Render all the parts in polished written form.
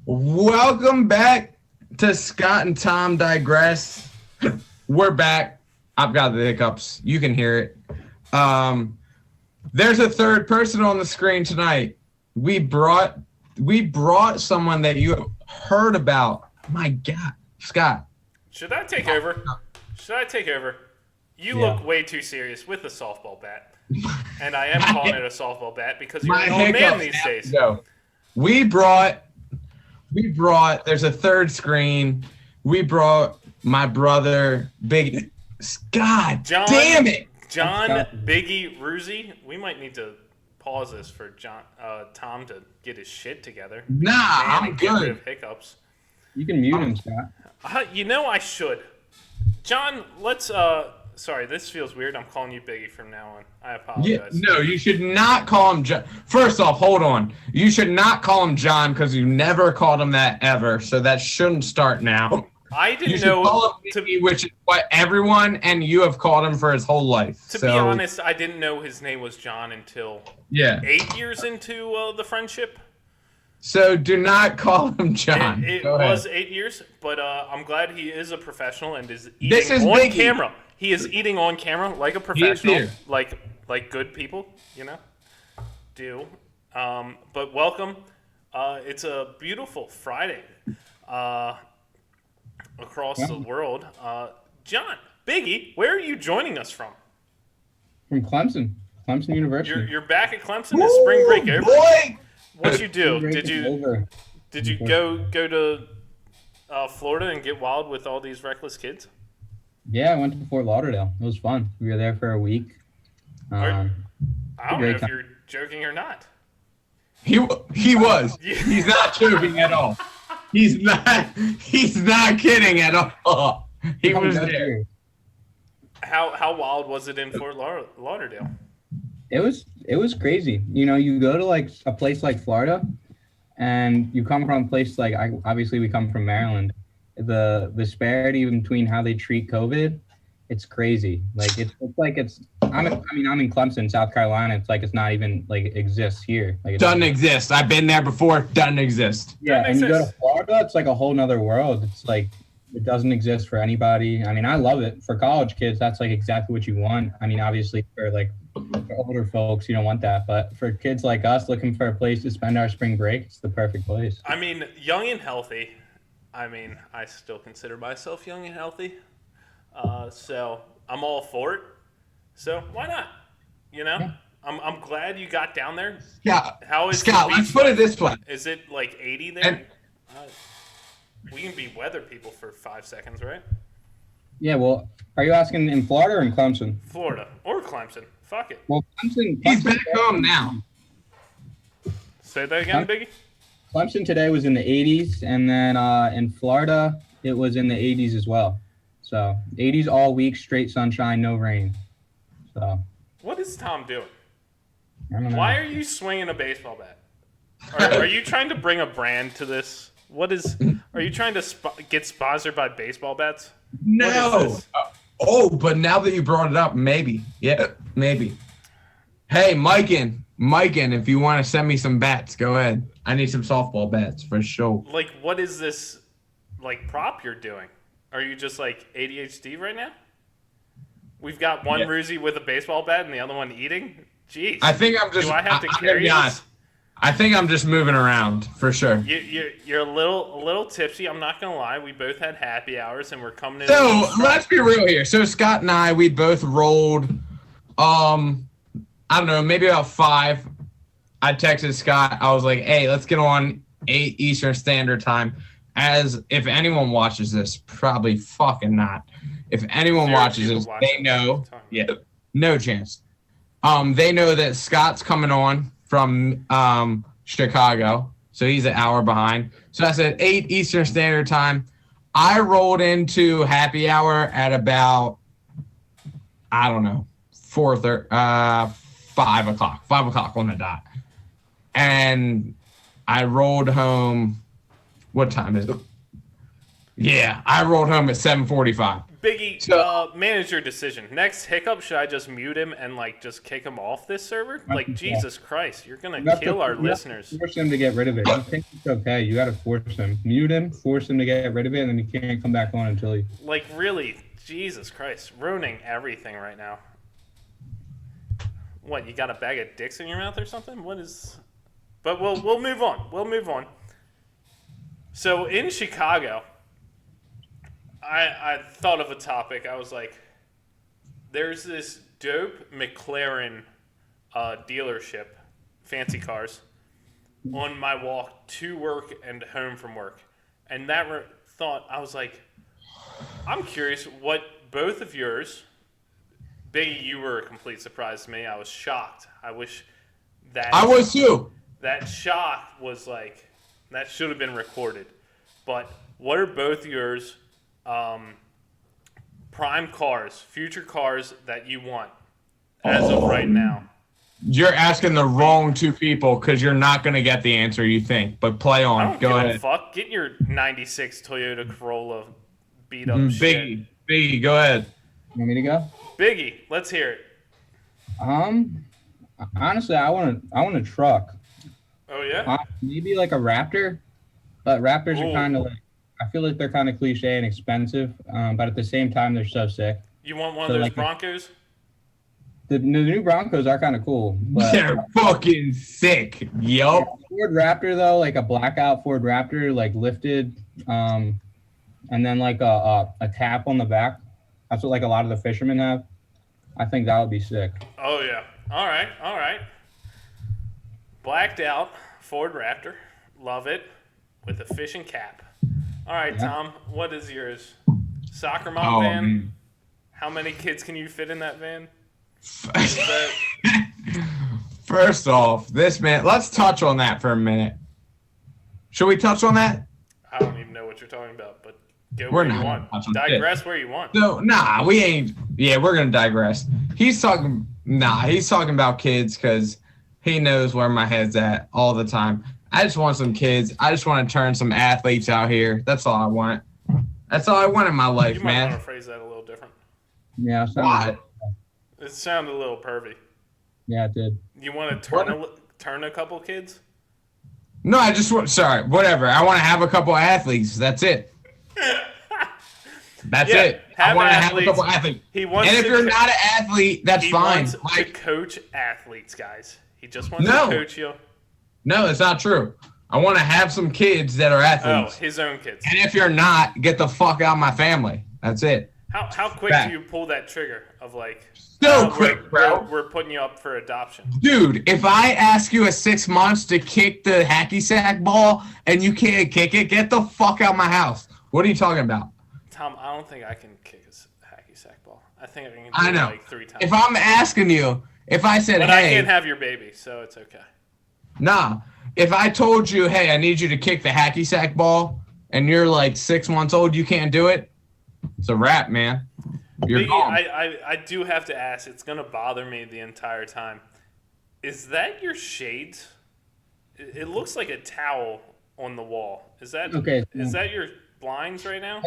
Welcome back to Scott and Tom Digress. We're back. I've got the hiccups. You can hear it. There's a third person on the screen tonight. We brought someone that you have heard about. My God, Scott. Should I take over? You look way too serious with a softball bat. And I am calling it a softball bat because you're an old man these days. We brought, there's a third screen. We brought my brother, Big Scott. Damn it. John Biggie Ruzzi. We might need to pause this for Tom to get his shit together. Nah, I'm good. Get rid of hiccups. You can mute him, Scott. I should. John, let's sorry, this feels weird. I'm calling you Biggie from now on. I apologize. No, you should not call him John. First off, hold on. You should not call him John because you never called him that ever. So that shouldn't start now. I didn't you should know. Call him Biggie, which is what everyone and you have called him for his whole life. To be honest, I didn't know his name was John until 8 years into the friendship. So do not call him John. It was 8 years, but I'm glad he is a professional and is eating on camera. He is eating on camera like a professional, like good people, do. But welcome. It's a beautiful Friday across the world. John, Biggie, where are you joining us from? From Clemson University. You're back at Clemson. Is spring break over? Boy! What'd you do? Did you go to Florida and get wild with all these reckless kids? Yeah, I went to Fort Lauderdale. It was fun. We were there for a week. I don't know if you're joking or not. He was. He's not joking at all. He's not kidding at all. He was there. How wild was it in Fort Lauderdale? It was crazy. You go to like a place like Florida, and you come from a place like obviously we come from Maryland. The disparity between how they treat COVID, it's crazy. Like I'm in Clemson, South Carolina. It's like it's not even like it exists here. Like it doesn't exist. I've been there before. Doesn't exist. Yeah, and you go to Florida, it's like a whole nother world. It's like it doesn't exist for anybody. I mean, I love it. For college kids, that's like exactly what you want. I mean, obviously for older folks, you don't want that. But for kids like us looking for a place to spend our spring break, it's the perfect place. I mean, young and healthy. I mean, I still consider myself young and healthy. So I'm all for it. So why not? Yeah. I'm glad you got down there. Yeah. How is Scott? Let's put it this way. Is it like 80 there? We can be weather people for 5 seconds, right? Yeah, well, are you asking in Florida or in Clemson? Florida or Clemson. Fuck it. Well, Clemson He's back home now. Say that again, Biggie? Clemson today was in the 80s, and then in Florida, it was in the 80s as well. So 80s all week, straight sunshine, no rain. So. What is Tom doing? I don't know. Why are you swinging a baseball bat? Are you trying to bring a brand to this? Are you trying to get sponsored by baseball bats? No. But now that you brought it up, maybe. Yeah, maybe. Hey, Miken, if you want to send me some bats, go ahead. I need some softball bats for sure. Like, what is this, prop you're doing? Are you just, ADHD right now? We've got one Ruzzi with a baseball bat and the other one eating? Jeez. I think I'm just... Do I have to carry this? I think I'm just moving around, for sure. You're a little tipsy. I'm not going to lie. We both had happy hours, and we're coming in. So, let's be real here. So, Scott and I, we both rolled, I don't know, maybe about 5. I texted Scott. I was like, hey, let's get on 8 Eastern Standard Time. As if anyone watches this, probably fucking not. If anyone watches this, they know. Yeah, no chance. They know that Scott's coming on from Chicago, so he's an hour behind. So I said 8 Eastern Standard Time. I rolled into happy hour at about, I don't know, 5 o'clock on the dot. And I rolled home. What time is it? Yeah, I rolled home at 7:45. Biggie, manage your decision. Next hiccup, should I just mute him and like just kick him off this server? Like Jesus Christ, you're gonna kill our listeners. Force him to get rid of it. You think it's okay? You gotta force him, mute him, force him to get rid of it, and then he can't come back on until he. Like really, Jesus Christ, ruining everything right now. What, you got a bag of dicks in your mouth or something? What is? But we'll move on. We'll move on. So in Chicago, I thought of a topic. I was like, there's this dope McLaren dealership, fancy cars, on my walk to work and home from work. And that thought, I was like, I'm curious what both of yours, Biggie, you were a complete surprise to me. I was shocked. I wish that... I was too. That shock was like, that should have been recorded. But what are both yours... prime cars, future cars that you want as of right now? You're asking the wrong two people because you're not going to get the answer you think. But play on. I don't Go give ahead. a fuck. Get your '96 Toyota Corolla beat up shit. Biggie, go ahead. You want me to go? Biggie, let's hear it. Honestly, I want a truck. Oh yeah. Maybe like a Raptor, but Raptors are kind of like. I feel like they're kind of cliche and expensive, but at the same time, they're so sick. You want one of those Broncos? The new Broncos are kind of cool. But they're fucking sick. Yup. Ford Raptor, though, like a blackout Ford Raptor, like lifted, and then like a tap on the back. That's what like a lot of the fishermen have. I think that would be sick. Oh, yeah. All right. Blacked out Ford Raptor. Love it. With a fishing cap. All right, yeah. Tom, what is yours? Soccer mom van? Man. How many kids can you fit in that van? First off, this man, let's touch on that for a minute. Should we touch on that? I don't even know what you're talking about, but go where you want. Digress where you want. No, nah, we ain't. Yeah, we're going to digress. He's talking about kids because he knows where my head's at all the time. I just want some kids. I just want to turn some athletes out here. That's all I want. That's all I want in my life, man. You might want to phrase that a little different. Yeah. What? It sounded a little pervy. Yeah, it did. You want to turn a couple kids? No, I just want. Sorry, whatever. I want to have a couple athletes. That's it. That's it. I want to have a couple athletes. And if you're not an athlete, that's fine. He wants to coach athletes, guys. He just wants to coach you. No, that's not true. I want to have some kids that are athletes. Oh, his own kids. And if you're not, get the fuck out of my family. That's it. How quick do you pull that trigger of like... So quick, bro. We're putting you up for adoption. Dude, if I ask you at 6 months to kick the hacky sack ball and you can't kick it, get the fuck out of my house. What are you talking about? Tom, I don't think I can kick a hacky sack ball. I think I can do it like 3 times. If I'm asking you, if I said, but hey... I can't have your baby, so it's okay. Nah. If I told you, hey, I need you to kick the hacky sack ball, and you're like 6 months old, you can't do it, it's a wrap, man. You're Biggie, gone. I do have to ask, it's going to bother me the entire time. Is that your shades? It looks like a towel on the wall. Is that Is that your blinds right now?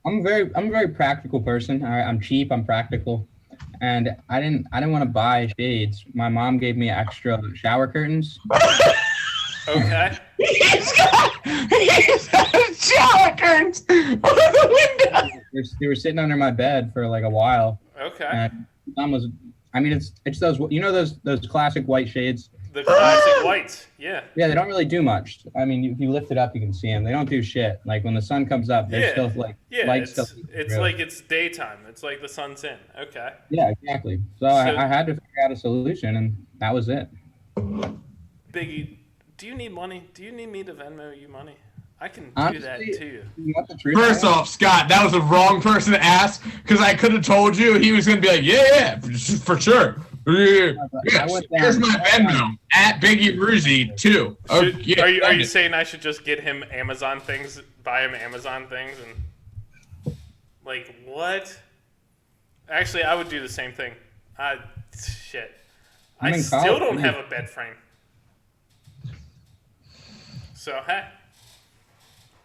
I'm a very practical person. I'm cheap, I'm practical. And I didn't want to buy shades. My mom gave me extra shower curtains. Okay. He's got shower curtains on the window. They were sitting under my bed for like a while. Okay. And Mom was, I mean, it's those, you know, those classic white shades. The classic whites, yeah. Yeah, they don't really do much. I mean, if you lift it up, you can see them. They don't do shit. Like when the sun comes up, they're still like light stuff. It's like it's daytime. It's like the sun's in. Okay. Yeah, exactly. So I had to figure out a solution, and that was it. Biggie, do you need money? Do you need me to Venmo you money? I can do that too. First off, Scott, that was the wrong person to ask because I could have told you he was going to be like, yeah, for sure. Yeah. Here's my Venmo at Biggie Ruzzi too. Are you saying I should just get him Amazon things, buy him Amazon things, and like what? Actually, I would do the same thing. Shit, I still don't have a bed frame. So hey,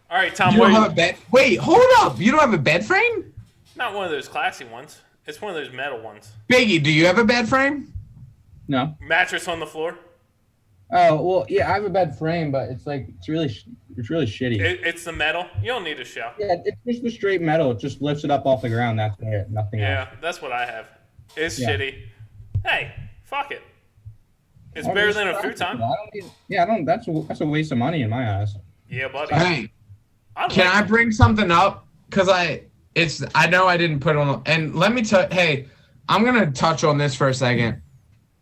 all right, Tom. You don't have a bed? Wait, hold up. You don't have a bed frame? Not one of those classy ones. It's one of those metal ones. Biggie, do you have a bed frame? No. Mattress on the floor? Oh, well, yeah, I have a bed frame, but it's really shitty. It's the metal. You don't need a shelf. Yeah, it's just the straight metal. It just lifts it up off the ground. That's it. Nothing else. Yeah, that's what I have. It's shitty. Hey, fuck it. It's better than a futon. That's a waste of money in my eyes. Yeah, buddy. Hey, can I bring something up? Because I know I didn't put it on. And let me tell. Hey, I'm gonna touch on this for a second.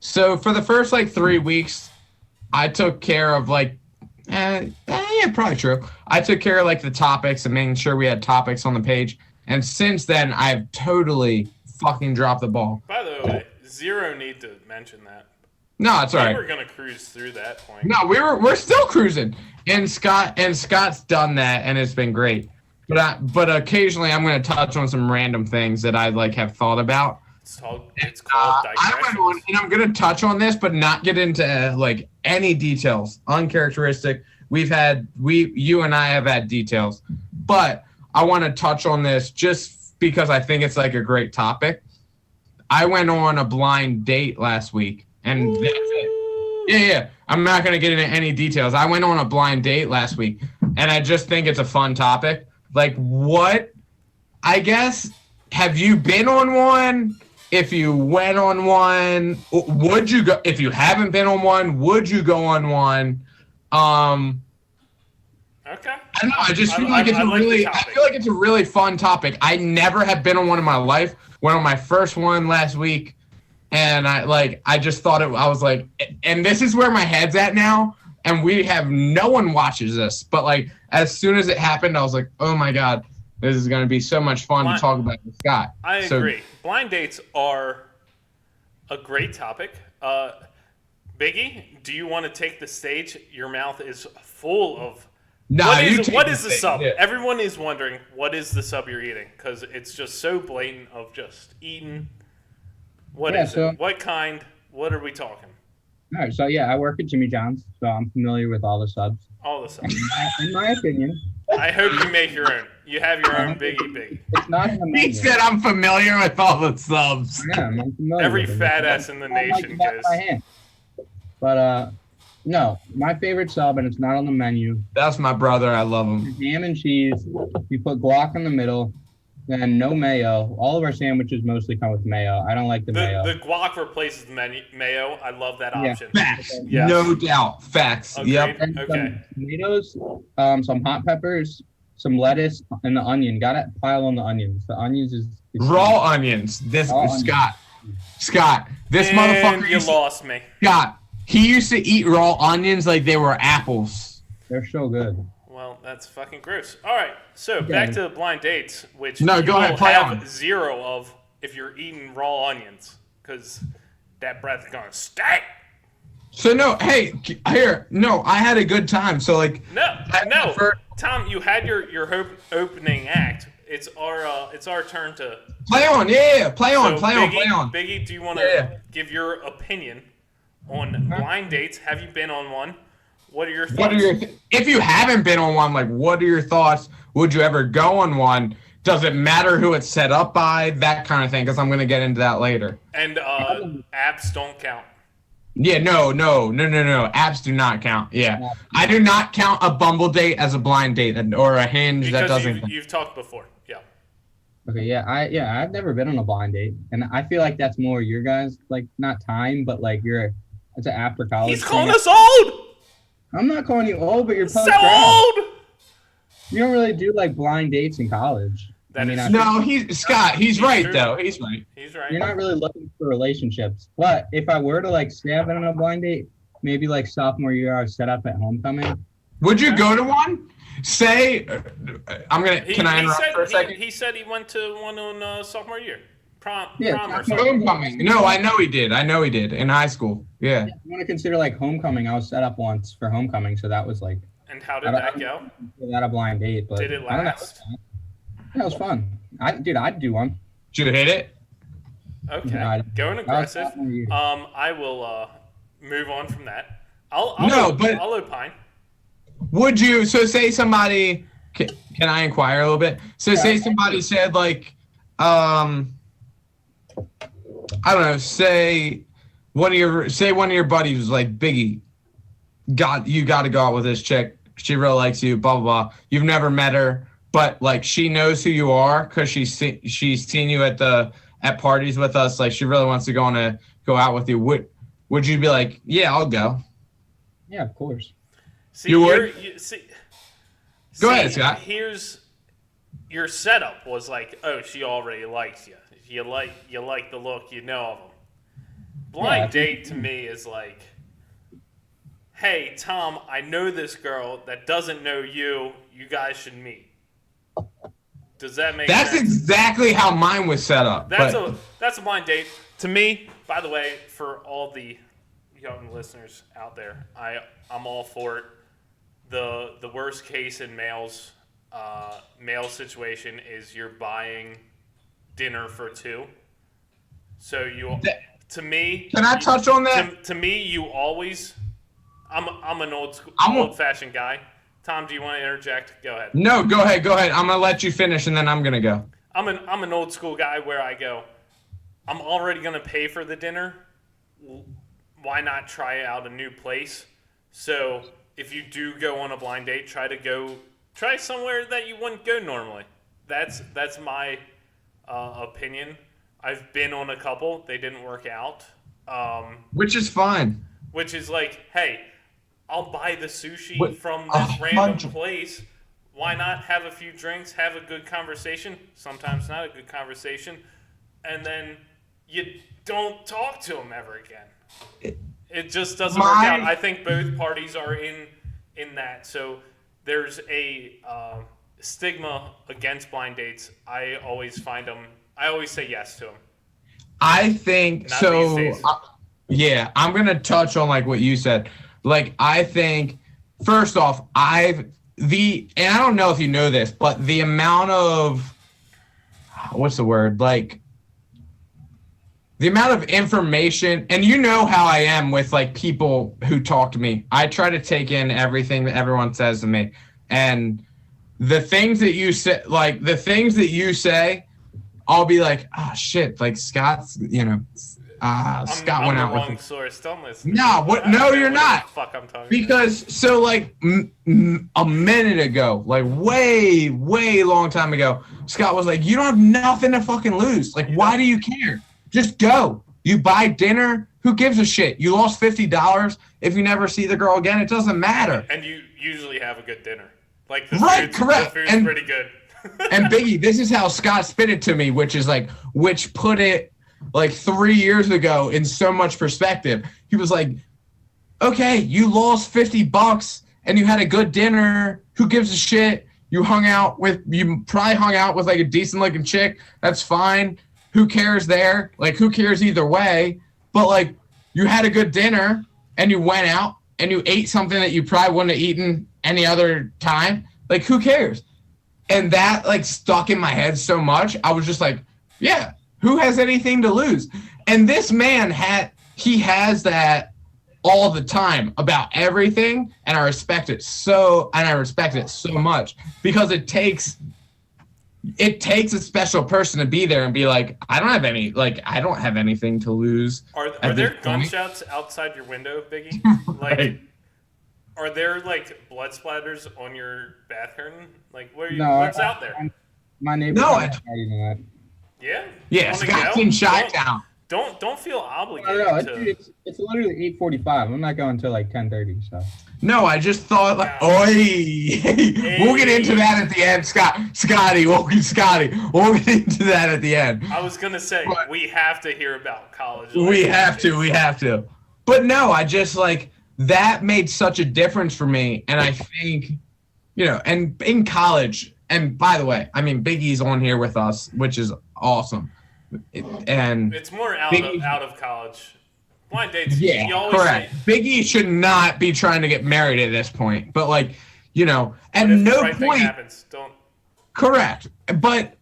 So for the first 3 weeks, I took care of probably true. I took care of the topics and making sure we had topics on the page. And since then, I've totally fucking dropped the ball. By the way, zero need to mention that. No, it's all right. We're gonna cruise through that point. No, we're still cruising. And Scott's done that, and it's been great. But occasionally, I'm gonna touch on some random things that I have thought about. It's called digression. I went on, and I'm gonna touch on this, but not get into any details. Uncharacteristic. You and I have had details, but I want to touch on this just because I think it's a great topic. I went on a blind date last week, and that's it. Yeah. I'm not gonna get into any details. I went on a blind date last week, and I just think it's a fun topic. What? I guess. Have you been on one? If you went on one, would you go? If you haven't been on one, would you go on one? Okay. I don't know. I just feel I feel like it's a really fun topic. I never have been on one in my life. Went on my first one last week, and I just thought I was and this is where my head's at now. And no one watches this, but as soon as it happened, I was like, oh my god. This is going to be so much fun to talk about with Scott. I agree. Blind dates are a great topic. Biggie, do you want to take the stage? Your mouth is full of... What is the sub? Yeah. Everyone is wondering, what is the sub you're eating? Because it's just so blatant of just eating. What is it? What kind? What are we talking? All right, so I work at Jimmy John's, so I'm familiar with all the subs. All the subs. In my opinion... I hope you make your own. You have your own Biggie. It's not he said I'm familiar with all the subs. Yeah, I'm familiar. Every fat ass in the nation goes. But no, my favorite sub, and it's not on the menu. That's my brother. I love him. Ham and cheese. You put guac in the middle, then no mayo. All of our sandwiches mostly come with mayo. I don't like the mayo. The guac replaces the mayo. I love that option. Facts. Yes. No doubt. Facts. Agreed. Yep. And some tomatoes, some hot peppers, some lettuce, and the onion. Gotta pile on the onions. The onions is raw onions. Scott. This motherfucker. You lost me. Scott. He used to eat raw onions like they were apples. They're so good. Well, that's fucking gross. All right, so back to the blind dates, which go ahead, play on. Zero of if you're eating raw onions, because that breath is gonna stink. So I had a good time. So Tom, you had your opening act. It's our turn to play on. Play on. Biggie, do you want to give your opinion on blind dates? Have you been on one? What are your thoughts? If you haven't been on one, what are your thoughts? Would you ever go on one? Does it matter who it's set up by? That kind of thing, because I'm going to get into that later. And apps don't count. Yeah, no. Apps do not count. Yeah. I do not count a Bumble date as a blind date or a Hinge. Because that doesn't. You've talked before. Yeah. Okay, I've never been on a blind date, and I feel like that's more your guys, not time, but it's an after college. He's calling us old. I'm not calling you old, but you're so old. You don't really do blind dates in college. Scott. He's right though. He's right. He's right. You're not really looking for relationships. But if I were to say I've been on a blind date, maybe sophomore year I was set up at homecoming. Would you go to one? Say, Can I interrupt for a second? He said he went to one on sophomore year. Prom or something. Homecoming. No, I know he did. In high school. Yeah. I want to consider homecoming. I was set up once for homecoming, so that was And how did that go? Not a blind date, but did it last? Yeah, it was fun. I'd do one. Did you hit it? Okay. Going aggressive. I will move on from that. I'll opine. Would you? So say somebody. Can I inquire a little bit? So say somebody said I don't know, say one of your buddies was like, Biggie, you got to go out with this chick. She really likes you, blah, blah, blah. You've never met her, but like she knows who you are because she's seen you at parties with us. Like she really wants to go out with you. Would you be like, yeah, I'll go? Yeah, of course. See, you would? Go ahead, Scott. Here's your setup was like, oh, she already likes you. You like the look, you know of them. Blind date to me is like, hey, Tom, I know this girl that doesn't know you. You guys should meet. Does that make sense? That's exactly how mine was set up. That's a blind date. To me, by the way, for all the young listeners out there, I'm all for it. The worst case in male situation is you're buying dinner for two. So to me, can I touch on that? To me, you always. I'm an old-fashioned guy. Tom, do you want to interject? Go ahead. No, go ahead. I'm gonna let you finish, and then I'm gonna go. I'm an old school guy where I go, I'm already gonna pay for the dinner. Why not try out a new place? So if you do go on a blind date, try somewhere that you wouldn't go normally. That's my opinion. I've been on a couple. They didn't work out. Which is fine. Which is like, hey, I'll buy the sushi from this random place. Why not have a few drinks, have a good conversation? Sometimes not a good conversation. And then you don't talk to them ever again. It just doesn't work out. I think both parties are in that. So there's a stigma against blind dates. I always say yes to them. I think not so. Yeah, I'm gonna touch on like what you said. Like I think, first off, and I don't know if you know this, but the amount of what's the word, like the amount of information, and you know how I am with like people who talk to me. I try to take in everything that everyone says to me, and the things that you say, I'll be like, oh shit, like Scott's, Scott went out with wrong source. Don't listen. No, no, you're not. Fuck, I'm talking. Because so like a minute ago, like way long time ago, Scott was like, "You don't have nothing to fucking lose. Like, why do you care? Just go. You buy dinner. Who gives a shit? You lost $50. If you never see the girl again, it doesn't matter." And you usually have a good dinner. Like correct. The food's pretty good. And Biggie, this is how Scott spit it to me, which put it like 3 years ago in so much perspective. He was like, okay, you lost $50 and you had a good dinner. Who gives a shit? You probably hung out with like a decent looking chick. That's fine. Who cares there? Like, who cares either way? But like, you had a good dinner and you went out and you ate something that you probably wouldn't have eaten any other time. Like, who cares? And that like stuck in my head so much. I was just like, yeah, who has anything to lose? And this man has that all the time about everything. And I respect it so much because it takes a special person to be there and be like, I don't have anything to lose. Are there gunshots outside your window, Biggie? Like, right. Are there like blood splatters on your bath curtain? Like, what's out there? My neighbor. No, yeah. Yeah, Scott's in Chi-Town. Don't feel obligated. No, it's literally 8:45. I'm not going until like 10:30. So. No, I just thought like, we'll get into that at the end, Scotty. We'll get into that at the end. I was gonna say we have to hear about college. We have to. But no, I just like that made such a difference for me, and I think, and in college. And by the way, I mean Biggie's on here with us, which is awesome. And it's more out of college. Blind dates. Yeah, correct. Biggie should not be trying to get married at this point. But like, at no point. Thing happens, don't. Correct. But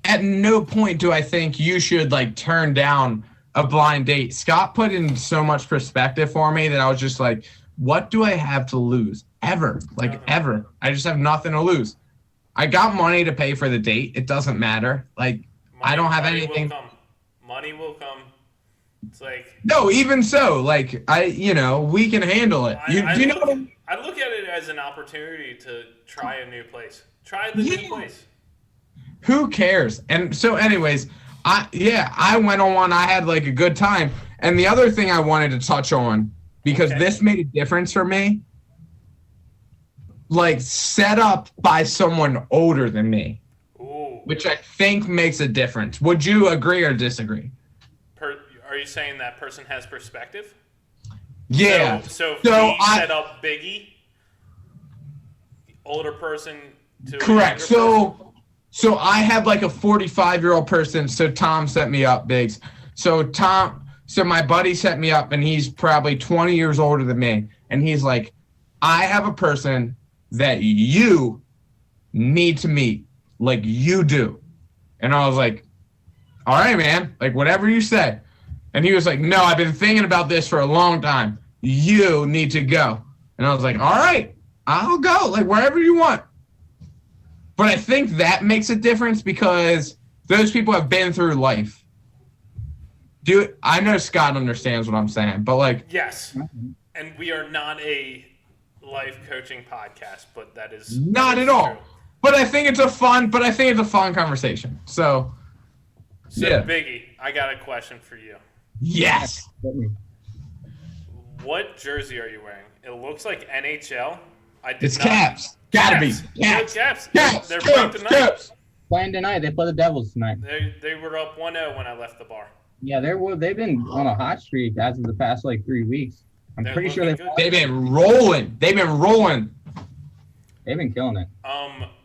at no point do I think you should like turn down a blind date. Scott put in so much perspective for me that I was just like, what do I have to lose? Ever. I just have nothing to lose. I got money to pay for the date. It doesn't matter. Like, I don't have anything. Money will come. It's like no, even so, like we can handle it. I look at it as an opportunity to try a new place. Try the new place. Who cares? And so, anyways, I went on one. I had like a good time. And the other thing I wanted to touch on, because this made a difference for me, like set up by someone older than me, which I think makes a difference. Would you agree or disagree? Are you saying that person has perspective? Yeah. So set up Biggie, older person to correct. So I had like a 45-year-old person. So Tom set me up, Biggs. So my buddy set me up, and he's probably 20 years older than me. And he's like, I have a person that you need to meet, like you do. And I was like, all right, man, like whatever you say. And he was like, no, I've been thinking about this for a long time. You need to go. And I was like, all right, I'll go, like wherever you want. But I think that makes a difference because those people have been through life. I know Scott understands what I'm saying, but like... Yes, and we are not a life coaching podcast, but that is... Not at all. But I think it's a fun conversation. So yeah. Biggie, I got a question for you. Yes. What jersey are you wearing? It looks like NHL. It's Caps. Gotta be. Caps. They're playing tonight. Playing tonight. They play the Devils tonight. They were up 1-0 when I left the bar. Yeah, they've been on a hot streak as of the past like 3 weeks. They're pretty sure they've been rolling. They've been killing it.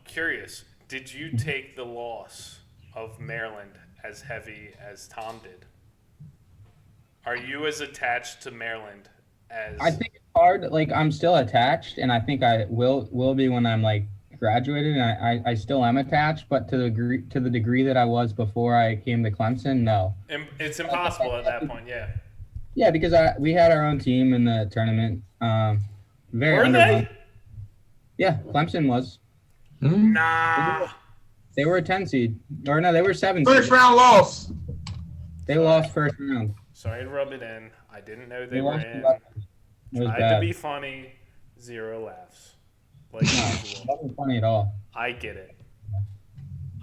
Curious. Did you take the loss of Maryland as heavy as Tom did? Are you as attached to Maryland as... I think it's hard. Like, I'm still attached, and I think I will be when I'm, like, graduated, and I still am attached, but to the degree that I was before I came to Clemson, no. It's impossible at that point, yeah. Yeah, because we had our own team in the tournament. Were they? Yeah, Clemson was. Nah. They were a 10 seed. Or no, they were 7 seed. First round loss. They lost first round. Sorry to rub it in. I didn't know they were in. Tried to be funny. 0 laughs. Like usual. That wasn't funny at all. I get it.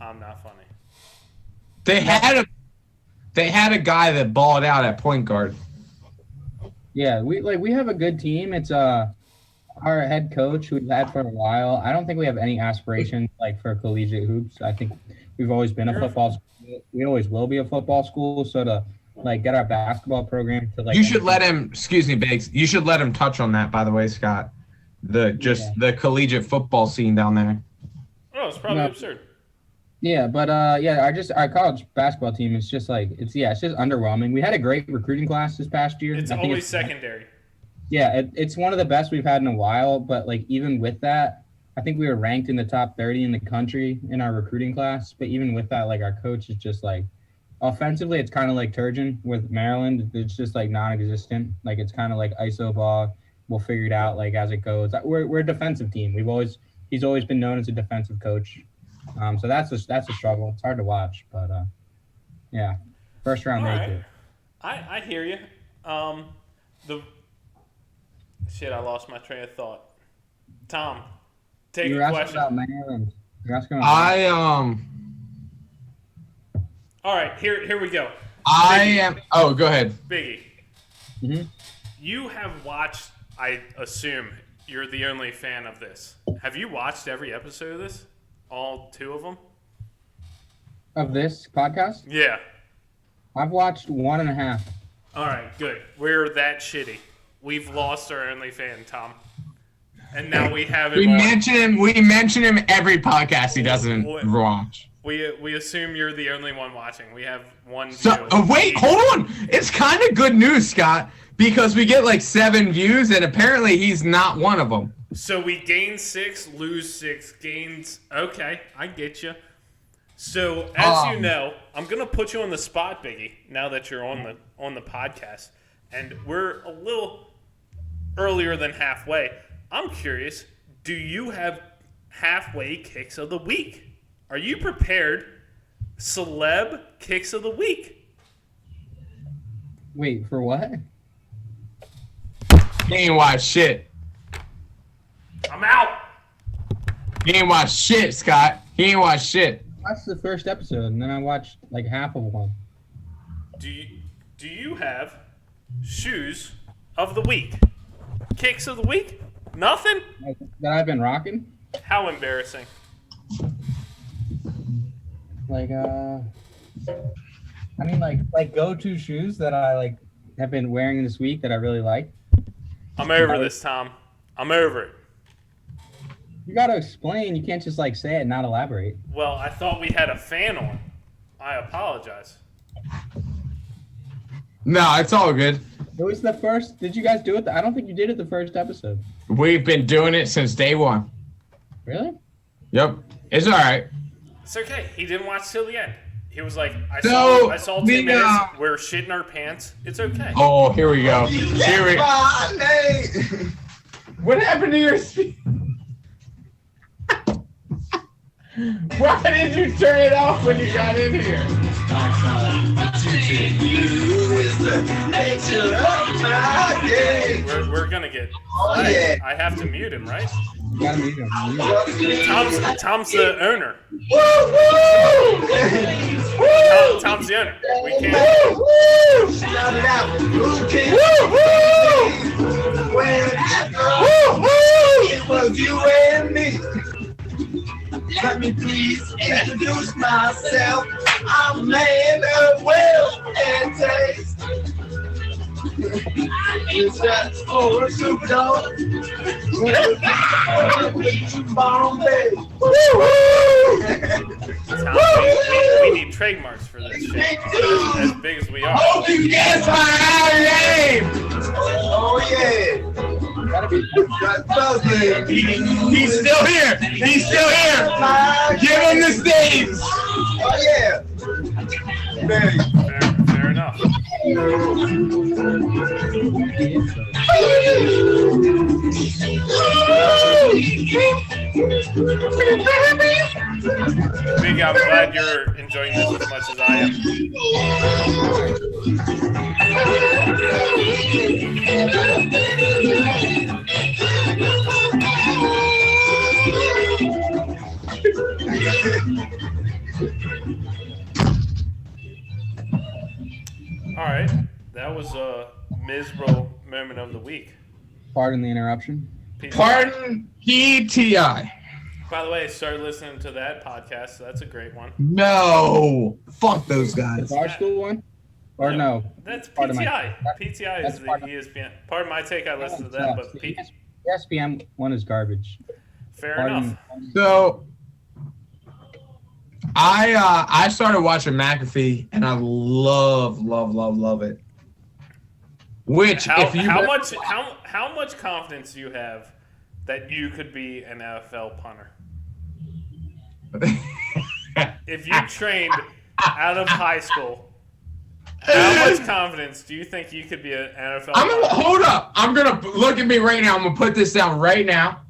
I'm not funny. They had a guy that balled out at point guard. Yeah, we have a good team. It's our head coach who we've had for a while. I don't think we have any aspirations like for collegiate hoops. I think we've always been a football school. We always will be a football school. So to like get our basketball program to like. You should let him. Excuse me, Biggs. You should let him touch on that. By the way, Scott, the collegiate football scene down there. Oh, it's probably absurd. Yeah, but our college basketball team is just like it's just underwhelming. We had a great recruiting class this past year. It's always secondary. Yeah, it's one of the best we've had in a while, but like even with that, I think we were ranked in the top 30 in the country in our recruiting class. But even with that, like our coach is just like offensively, it's kind of like Turgeon with Maryland. It's just like non-existent. Like it's kind of like ISO ball. We'll figure it out like as it goes. We're a defensive team. He's always been known as a defensive coach. So that's a struggle. It's hard to watch, but yeah, first round make it. I hear you. I lost my train of thought. Tom, take a question. About Maryland. You're asking about Maryland. All right, here we go. Oh, go ahead. Biggie. Mm-hmm. You have watched. I assume you're the only fan of this. Have you watched every episode of this? All 2 of them? Of this podcast? Yeah. I've watched 1.5. All right, good. We're that shitty. We've lost our only fan, Tom. And now we have him. We mention him every podcast he doesn't watch. We assume you're the only one watching. We have one. Wait, hold on. It's kind of good news, Scott, because we get like 7 views, and apparently he's not one of them. So we gain 6, lose 6, gains. Okay, I get you. So as you know, I'm gonna put you on the spot, Biggie. Now that you're on the podcast, and we're a little earlier than halfway. I'm curious. Do you have halfway kicks of the week? Are you prepared Celeb Kicks of the Week. Wait, for what? He ain't watch shit. I'm out. He ain't watch shit, Scott. He ain't watch shit. I watched the first episode, and then I watched like half of one. Do you have shoes of the week? Kicks of the week? Nothing? That I've been rocking? How embarrassing. Like, I mean, like go-to shoes that I like have been wearing this week that I really like. I'm over this, Tom. I'm over it. You gotta explain. You can't just like say it and not elaborate. Well, I thought we had a fan on. I apologize. No, it's all good. It was the first. Did you guys do it? I don't think you did it the first episode. We've been doing it since day one. Really? Yep. It's all right. It's okay. He didn't watch till the end. He was like, I saw 2 minutes. We're shitting our pants. It's okay. Oh, here we go. What happened to your speed? Why did you turn it off when you got in here? We're gonna get. I have to mute him, right? You gotta mute him. Tom's the owner. Tom's the owner. We can't. Shout it out. It was you and me. Let me please introduce myself. I'm a man of wealth and taste. It's just for a Superdog. Bombay. Tom, we need trademarks for this shit. As big as we are. Hope you guess my name. Oh yeah. He's still here. He's still here. Give him the stage. Oh yeah. Fair enough. Big, I'm glad you're enjoying this as much as I am. All right, that was a miserable moment of the week. Pardon the interruption. Pardon PTI. By the way, I started listening to that podcast, so that's a great one. No. Fuck those guys. The Barstool one? Or no? That's Pardon PTI. PTI is the ESPN. Pardon my take, I listened to that, but the ESPN one is garbage. Fair enough. So I started watching McAfee and I love it. Which how much confidence do you have that you could be an NFL punter? If you trained out of high school, how much confidence do you think you could be an NFL punter? Hold up. I'm gonna look at me right now. I'm gonna put this down right now.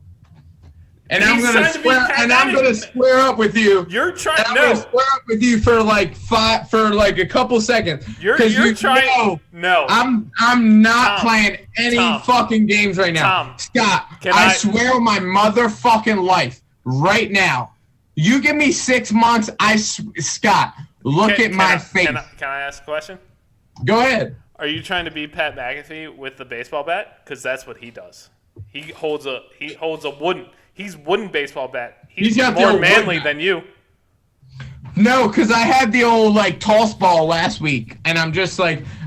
And I'm gonna square up with you. You're trying. I'm gonna square up with you for like a couple seconds. You're trying. No. I'm not playing any fucking games right now. Scott, I swear on my motherfucking life, right now. You give me 6 months. Scott, look at my face. Can I ask a question? Go ahead. Are you trying to be Pat McAfee with the baseball bat? Because that's what he does. He holds a wooden. He's wooden baseball bat. He's more manly than you. No, because I had the old toss ball last week, and I'm just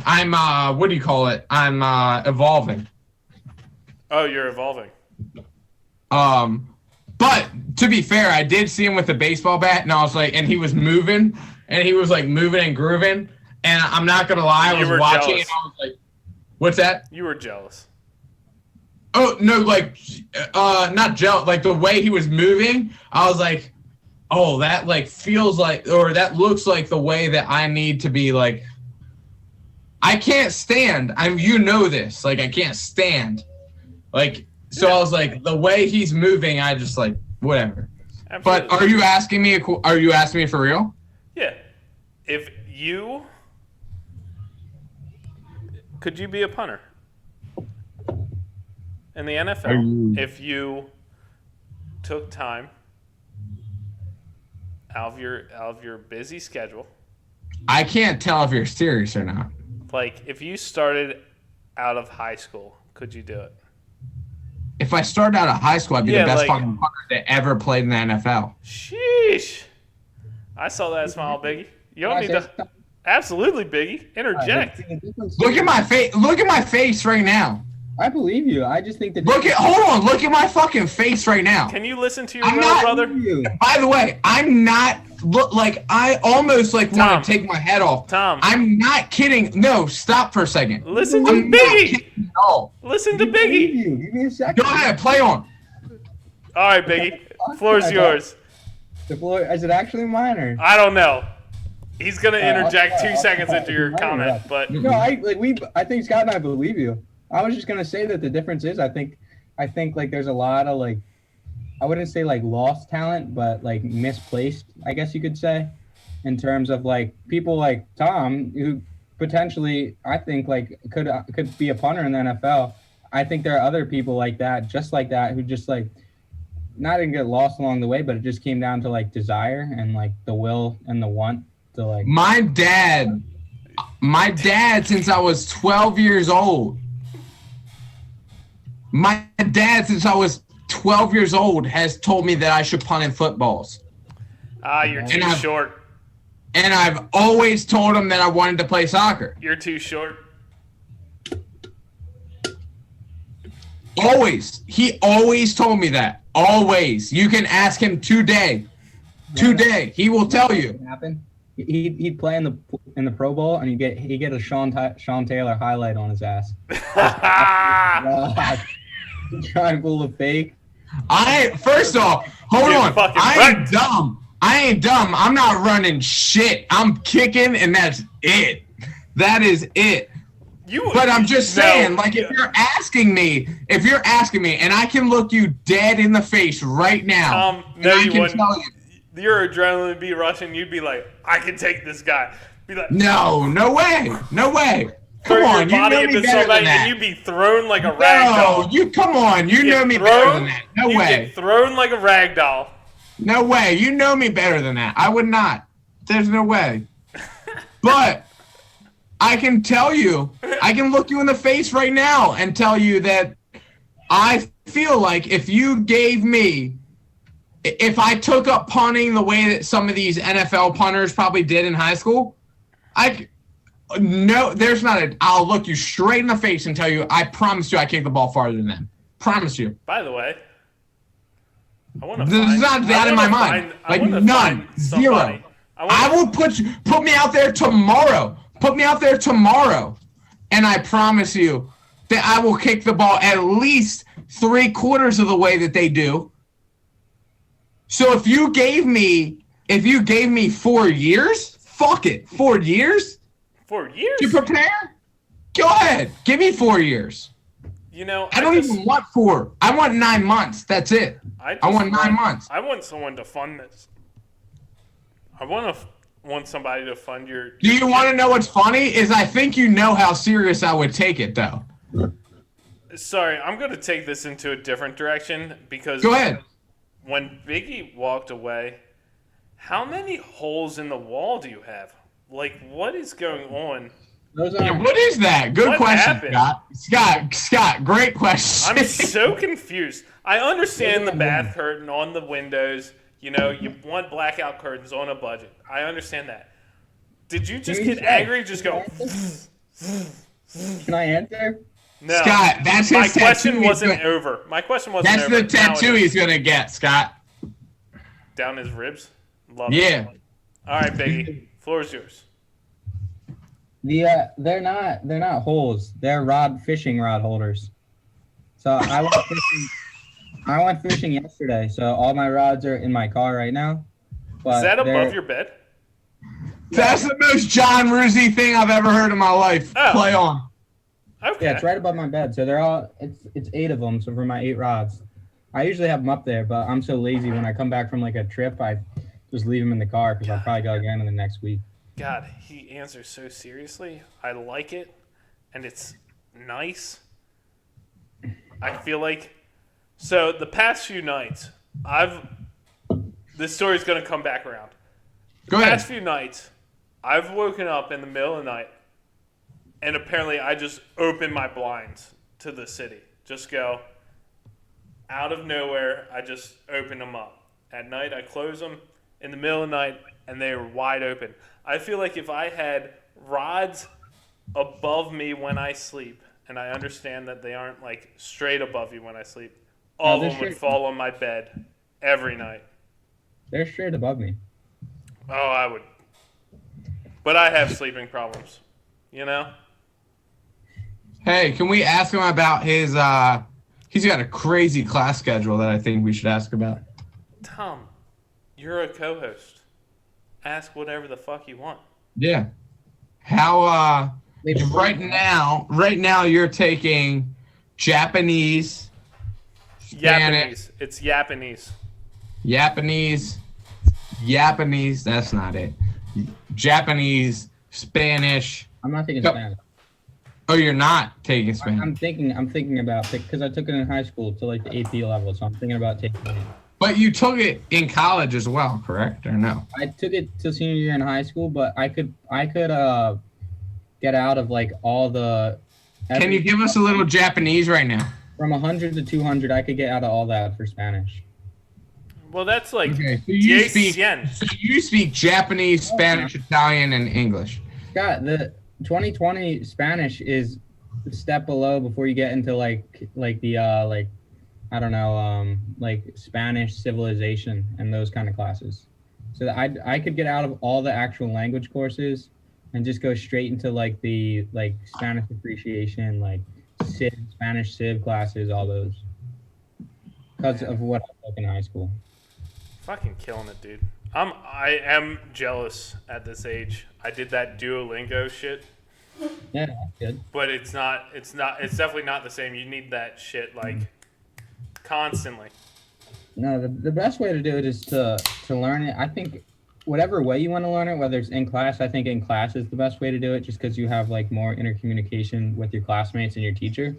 I'm what do you call it? I'm evolving. Oh, you're evolving. But to be fair, I did see him with the baseball bat, and I was and he was moving, and he was moving and grooving, and I'm not gonna lie, I was watching, and I was like, "What's that?" You were jealous. Oh, no, not jealous. The way he was moving, I was like, oh, that, feels or that looks like the way that I need to be, I can't stand. You know this. I can't stand. So I was the way he's moving, I just, whatever. Absolutely. But are you asking me for real? Yeah. If you could you be a punter in the NFL if you took time out of your busy schedule? I can't tell if you're serious or not. Like, if you started out of high school, could you do it? If I started out of high school, I'd be the best fucking punter that ever played in the NFL. Sheesh. I saw that smile, Biggie. You don't need to. Absolutely, Biggie. Interject. Look at my face. Look at my face right now. I believe you. I just think that. Hold on. Look at my fucking face right now. Can you listen to your little brother? By the way, I'm not. I almost want to take my head off. Tom. I'm not kidding. No, stop for a second. Listen to Biggie. No. Listen to Biggie. Give me a second. Go ahead. Play on. All right, Biggie. Floor's yours. The floor. Is it actually mine or? I don't know. He's gonna interject 2 seconds into your comment, but no, I think Scott and I believe you. I was just gonna say that the difference is I think like there's a lot of like, I wouldn't say like lost talent, but like misplaced, I guess you could say, in terms of like people like Tom who potentially I think like could be a punter in the NFL. I think there are other people like that, just like that, who just like not even get lost along the way, but it just came down to like desire and like the will and the want to like. My dad, since I was 12 years old. My dad, since I was 12 years old, has told me that I should punt in footballs. You're too short. And I've always told him that I wanted to play soccer. You're too short. Always. He always told me that. Always. You can ask him today. Today. He will tell you. Happen. He'd play in the Pro Bowl and he'd get a Sean Taylor highlight on his ass. Try and pull a fake. First off, hold on. I ain't dumb. I'm not running shit. I'm kicking, and that's it. That is it. But I'm just saying, if you're asking me, and I can look you dead in the face right now, no, you wouldn't. Your adrenaline would be rushing. You'd be like, I can take this guy. Be like, no way. Come on, you know me better than that. And you'd be thrown like a rag doll. Come on, you know me better than that. No way. You get thrown like a rag doll. No way. You know me better than that. I would not. There's no way. But I can tell you, I can look you in the face right now and tell you that I feel like if I took up punting the way that some of these NFL punters probably did in high school, I'll look you straight in the face and tell you, I promise you I kick the ball farther than them. Promise you. By the way, there's not that in my mind. None. Zero. I will put me out there tomorrow. Put me out there tomorrow. And I promise you that I will kick the ball at least 3/4 of the way that they do. So if you gave me 4 years, fuck it. 4 years? 4 years? To prepare? Go ahead. Give me 4 years. I don't even want 4. I want 9 months. That's it. I want 9 months. I want someone to fund this. I want somebody to fund your. Do you want to know what's funny? Is I think you know how serious I would take it, though. Sorry, I'm going to take this into a different direction because. Go ahead. When Biggie walked away, how many holes in the wall do you have? Like, what is going on? What is that? Good question, happened? Scott, great question. I'm so confused. I understand the bath curtain on the windows. You want blackout curtains on a budget. I understand that. Did you just get angry? Just go. Can I answer? No. Scott, that's his tattoo. My question wasn't over. That's the tattoo he's going to get, Scott. Down his ribs? Love it. All right, Biggie. Floor's yours. They're not holes. They're fishing rod holders. So I went fishing yesterday. So all my rods are in my car right now. But is that above your bed? That's the most John Ruzzi thing I've ever heard in my life. Oh. Play on. Okay. Yeah, it's right above my bed. So they're all it's 8 of them. So for my 8 rods, I usually have them up there, but I'm so lazy when I come back from like a trip, I just leave them in the car because I'll probably go again in the next week. God, he answers so seriously. I like it, and it's nice. I feel like... So, the past few nights, this story's going to come back around. Go ahead. Past few nights, I've woken up in the middle of the night, and apparently I just open my blinds to the city. Just go out of nowhere, I just open them up. At night, I close them in the middle of the night, and they're wide open. I feel like if I had rods above me when I sleep, and I understand that they aren't like straight above you when I sleep, all of them would fall on my bed every night. They're straight above me. Oh, I would. But I have sleeping problems, you know? Hey, can we ask him about his, he's got a crazy class schedule that I think we should ask about. Tom, you're a co-host. Ask whatever the fuck you want. Yeah. How, right now you're taking Japanese, Spanish. It's Japanese. Japanese, that's not it. Japanese, Spanish. I'm not taking Spanish. Oh, you're not taking Spanish. I'm thinking about it because I took it in high school to like the AP level, so I'm thinking about taking it. But you took it in college as well, correct or no? I took it to senior year in high school, but I could get out of like all the. Can you give us a little Japanese right now? From 100 to 200, I could get out of all that for Spanish. Well, that's like okay. So you speak Japanese, Spanish, Italian, and English. Scott, the 2020 Spanish is a step below before you get into like the I don't know, like Spanish civilization and those kind of classes. So I could get out of all the actual language courses and just go straight into like the Spanish appreciation, like Spanish Civ classes, all those. Because of what I took in high school. Fucking killing it, dude. I am jealous at this age. I did that Duolingo shit. Yeah, that's good. But it's definitely not the same. You need that shit like constantly. No, the best way to do it is to learn it. I think whatever way you want to learn it, whether it's in class, I think in class is the best way to do it just because you have like more intercommunication with your classmates and your teacher.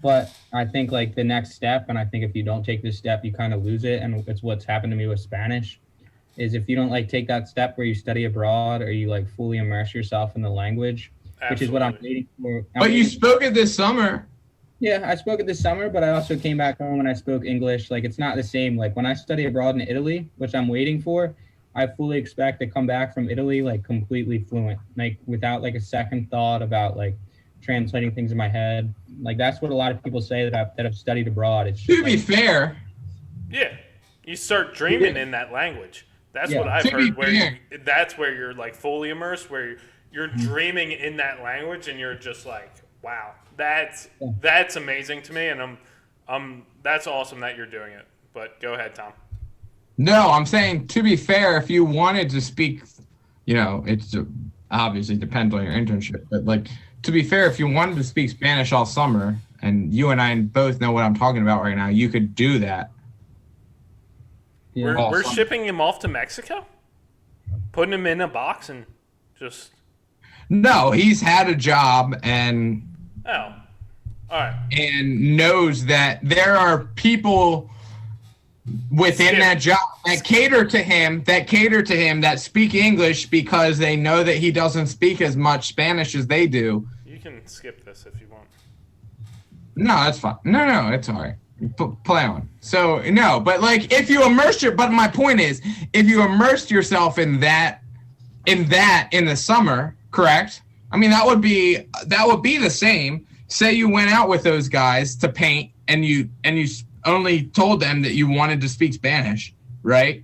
But I think like the next step, and I think if you don't take this step, you kind of lose it. And it's what's happened to me with Spanish, is if you don't like take that step where you study abroad or you like fully immerse yourself in the language, Absolutely. Which is what I'm waiting for. But you spoke it this summer. Yeah, I spoke it this summer, but I also came back home and I spoke English. Like it's not the same. Like when I study abroad in Italy, which I'm waiting for, I fully expect to come back from Italy like completely fluent, like without like a second thought about like translating things in my head. Like that's what a lot of people say that have studied abroad. It's to be fair. Yeah, you start dreaming in that language. That's what I've heard. That's where you're like fully immersed, where you're dreaming in that language, and you're just like, wow, that's amazing to me, and that's awesome that you're doing it. But go ahead, Tom. No, I'm saying to be fair, if you wanted to speak, it's obviously depends on your internship, but like to be fair, if you wanted to speak Spanish all summer, and you and I both know what I'm talking about right now, you could do that. Yeah. We're shipping him off to Mexico, putting him in a box and just. No, he's had a job and. Oh, all right. And knows that there are people within that job that cater to him, that speak English because they know that he doesn't speak as much Spanish as they do. You can skip this if you want. No, that's fine. No, it's all right. Play on. So no, but like if you but my point is, if you immersed yourself in that in the summer, correct? I mean, that would be the same. Say you went out with those guys to paint and you only told them that you wanted to speak Spanish, right?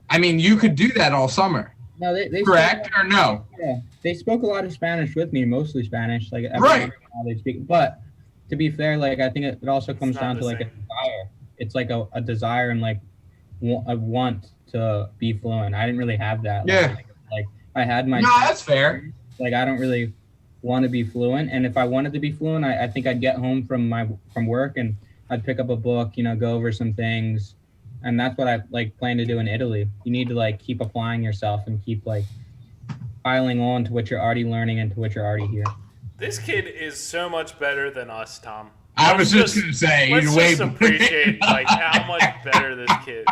I mean, you could do that all summer. No, they correct or no? Yeah, they spoke a lot of Spanish with me, mostly Spanish. Like right. How they speak, but to be fair, like I think it also comes down to like a desire. It's like a desire and like a want to be fluent. I didn't really have that. Yeah. Like I had my. No, that's fair. Like I don't really want to be fluent, and if I wanted to be fluent, I think I'd get home from work and I'd pick up a book, go over some things, and that's what I like plan to do in Italy. You need to like keep applying yourself and keep like piling on to what you're already learning and to what you're already here. This kid is so much better than us, Tom. I was just gonna say, let's just appreciate like how much better this kid.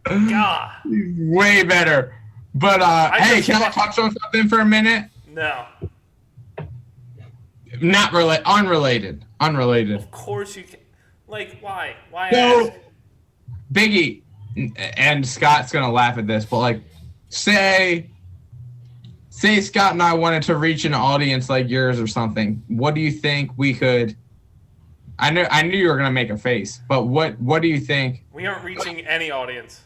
God, he's way better. But hey, can I touch on something for a minute? No. Not unrelated. Of course you can. Like, why? Why so, ask? Biggie, and Scott's gonna laugh at this, but like, say Scott and I wanted to reach an audience like yours or something. What do you think we could? I knew you were gonna make a face, but what do you think? We aren't reaching any audience.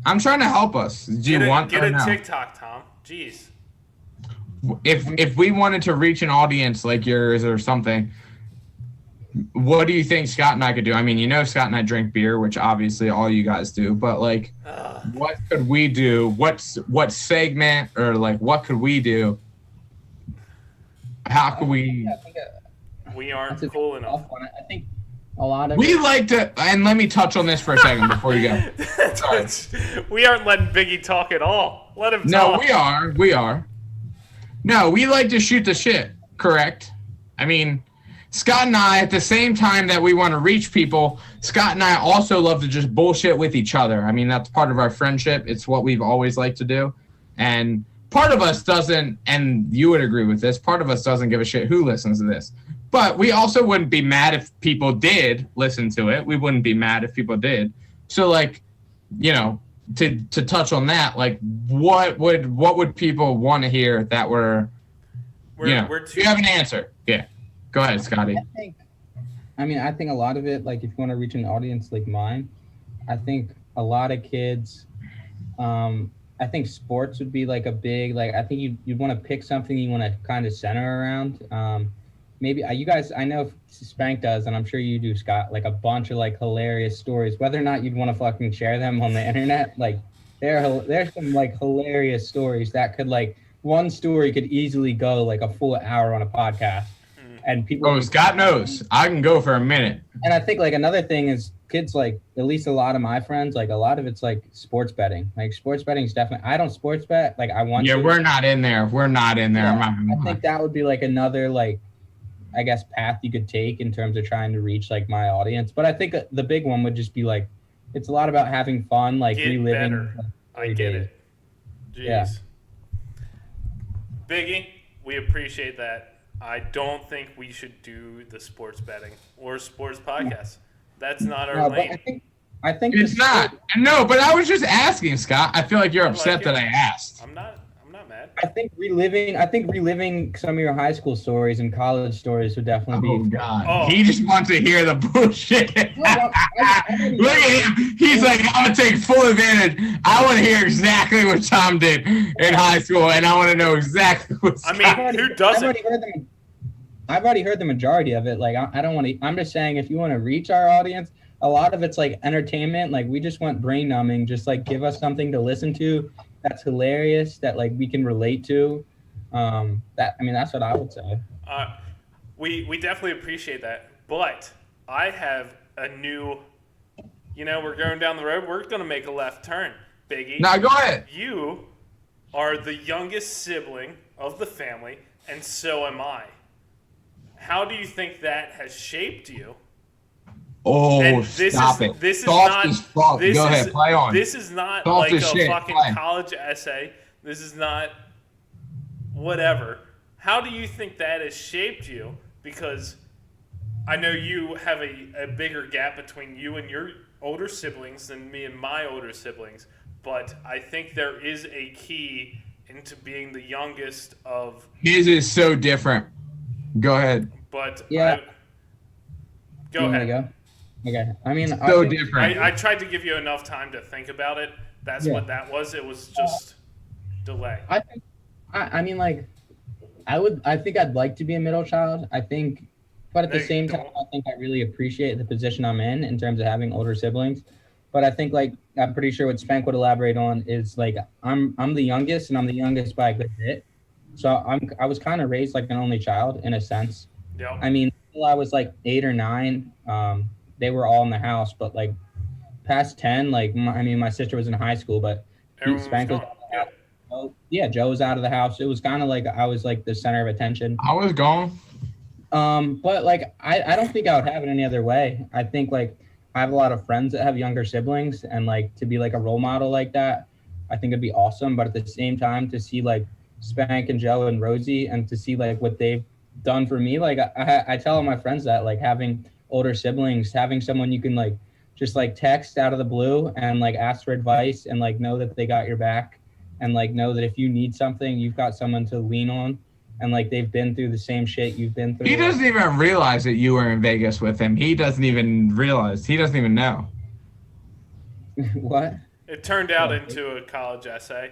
I'm trying to help us. Do you want get a TikTok, Tom? Jeez. If we wanted to reach an audience like yours or something, what do you think Scott and I could do? I mean, Scott and I drink beer, which obviously all you guys do, but like, what could we do? What segment or like what could we do? How could we? We aren't cool enough. I think a lot of we like to, and let me touch on this for a second before you go. Sorry. We aren't letting Biggie talk at all. Let him talk. No, we are. No, we like to shoot the shit, correct? I mean, Scott and I, at the same time that we want to reach people, Scott and I also love to just bullshit with each other. I mean, that's part of our friendship. It's what we've always liked to do. And part of us doesn't, and you would agree with this, part of us doesn't give a shit who listens to this. But we also wouldn't be mad if people did listen to it. We wouldn't be mad if people did. So, like, to touch on that, like, what would people want to hear that were, do you have an answer? Yeah. Go ahead, Scotty. I think a lot of it, like if you want to reach an audience like mine, I think a lot of kids, I think sports would be like a big, like, I think you'd want to pick something you want to kind of center around. Maybe you guys, I know Spank does, and I'm sure you do, Scott, like a bunch of like hilarious stories, whether or not you'd want to fucking share them on the internet. Like there's some like hilarious stories that could like, one story could easily go like a full hour on a podcast. And people. Scott knows. I can go for a minute. And I think like another thing is kids, like at least a lot of my friends, like a lot of it's like sports betting. Like sports betting is definitely. I don't sports bet. Like I want. Yeah, we're not in there. We're not in there. Yeah, I think that would be like another like, I guess, path you could take in terms of trying to reach like my audience. But I think the big one would just be like, it's a lot about having fun, like reliving. Like, I get it. Jeez. Yeah. Biggie, we appreciate that. I don't think we should do the sports betting or sports podcast. That's not our lane. I think it's not. No, but I was just asking, Scott. I feel like you're upset that I asked. I'm not mad. I think reliving some of your high school stories and college stories would definitely be. Oh God! He just wants to hear the bullshit. Look at him. He's like, I'm gonna take full advantage. I want to hear exactly what Tom did in high school, and I want to know exactly what. Who doesn't? I've already heard the majority of it. Like, I don't want to. I'm just saying, if you want to reach our audience, a lot of it's like entertainment. Like, we just want brain numbing. Just like give us something to listen to that's hilarious, that like we can relate to. That's what I would say. We definitely appreciate that. But I have a new. We're going down the road. We're gonna make a left turn, Biggie. Now go ahead. You are the youngest sibling of the family, and so am I. How do you think that has shaped you? Oh, stop it. This is Soft not. as fuck. Go ahead, play on. This is not Soft like as a shit. fucking Play. college essay. This is not whatever. How do you think that has shaped you? Because I know you have a bigger gap between you and your older siblings than me and my older siblings. But I think there is a key into being the youngest of. His is so different. Go ahead. But yeah. Go ahead. Go? Okay. So different. I tried to give you enough time to think about it. That's what that was. It was just delay. I think I'd like to be a middle child. But at the same time, I think I really appreciate the position I'm in terms of having older siblings. But I think like I'm pretty sure what Spank would elaborate on is like I'm the youngest, and I'm the youngest by a good bit. So I was kind of raised like an only child in a sense. Yeah. Until I was like 8 or 9, they were all in the house. But like past 10, like my sister was in high school, but Spank was Joe was out of the house. It was kind of like I was like the center of attention. I was gone. But like I don't think I would have it any other way. I think like I have a lot of friends that have younger siblings, and like to be like a role model like that, I think it'd be awesome. But at the same time, to see like Spank and Joe and Rosie, and to see like what they've done for me, like I tell all my friends that like having older siblings, having someone you can like just like text out of the blue and like ask for advice and like know that they got your back, and like know that if you need something, you've got someone to lean on. And like they've been through the same shit you've been through. He doesn't even realize that you were in Vegas with him. He doesn't even realize. He doesn't even know. What? It turned out into a college essay,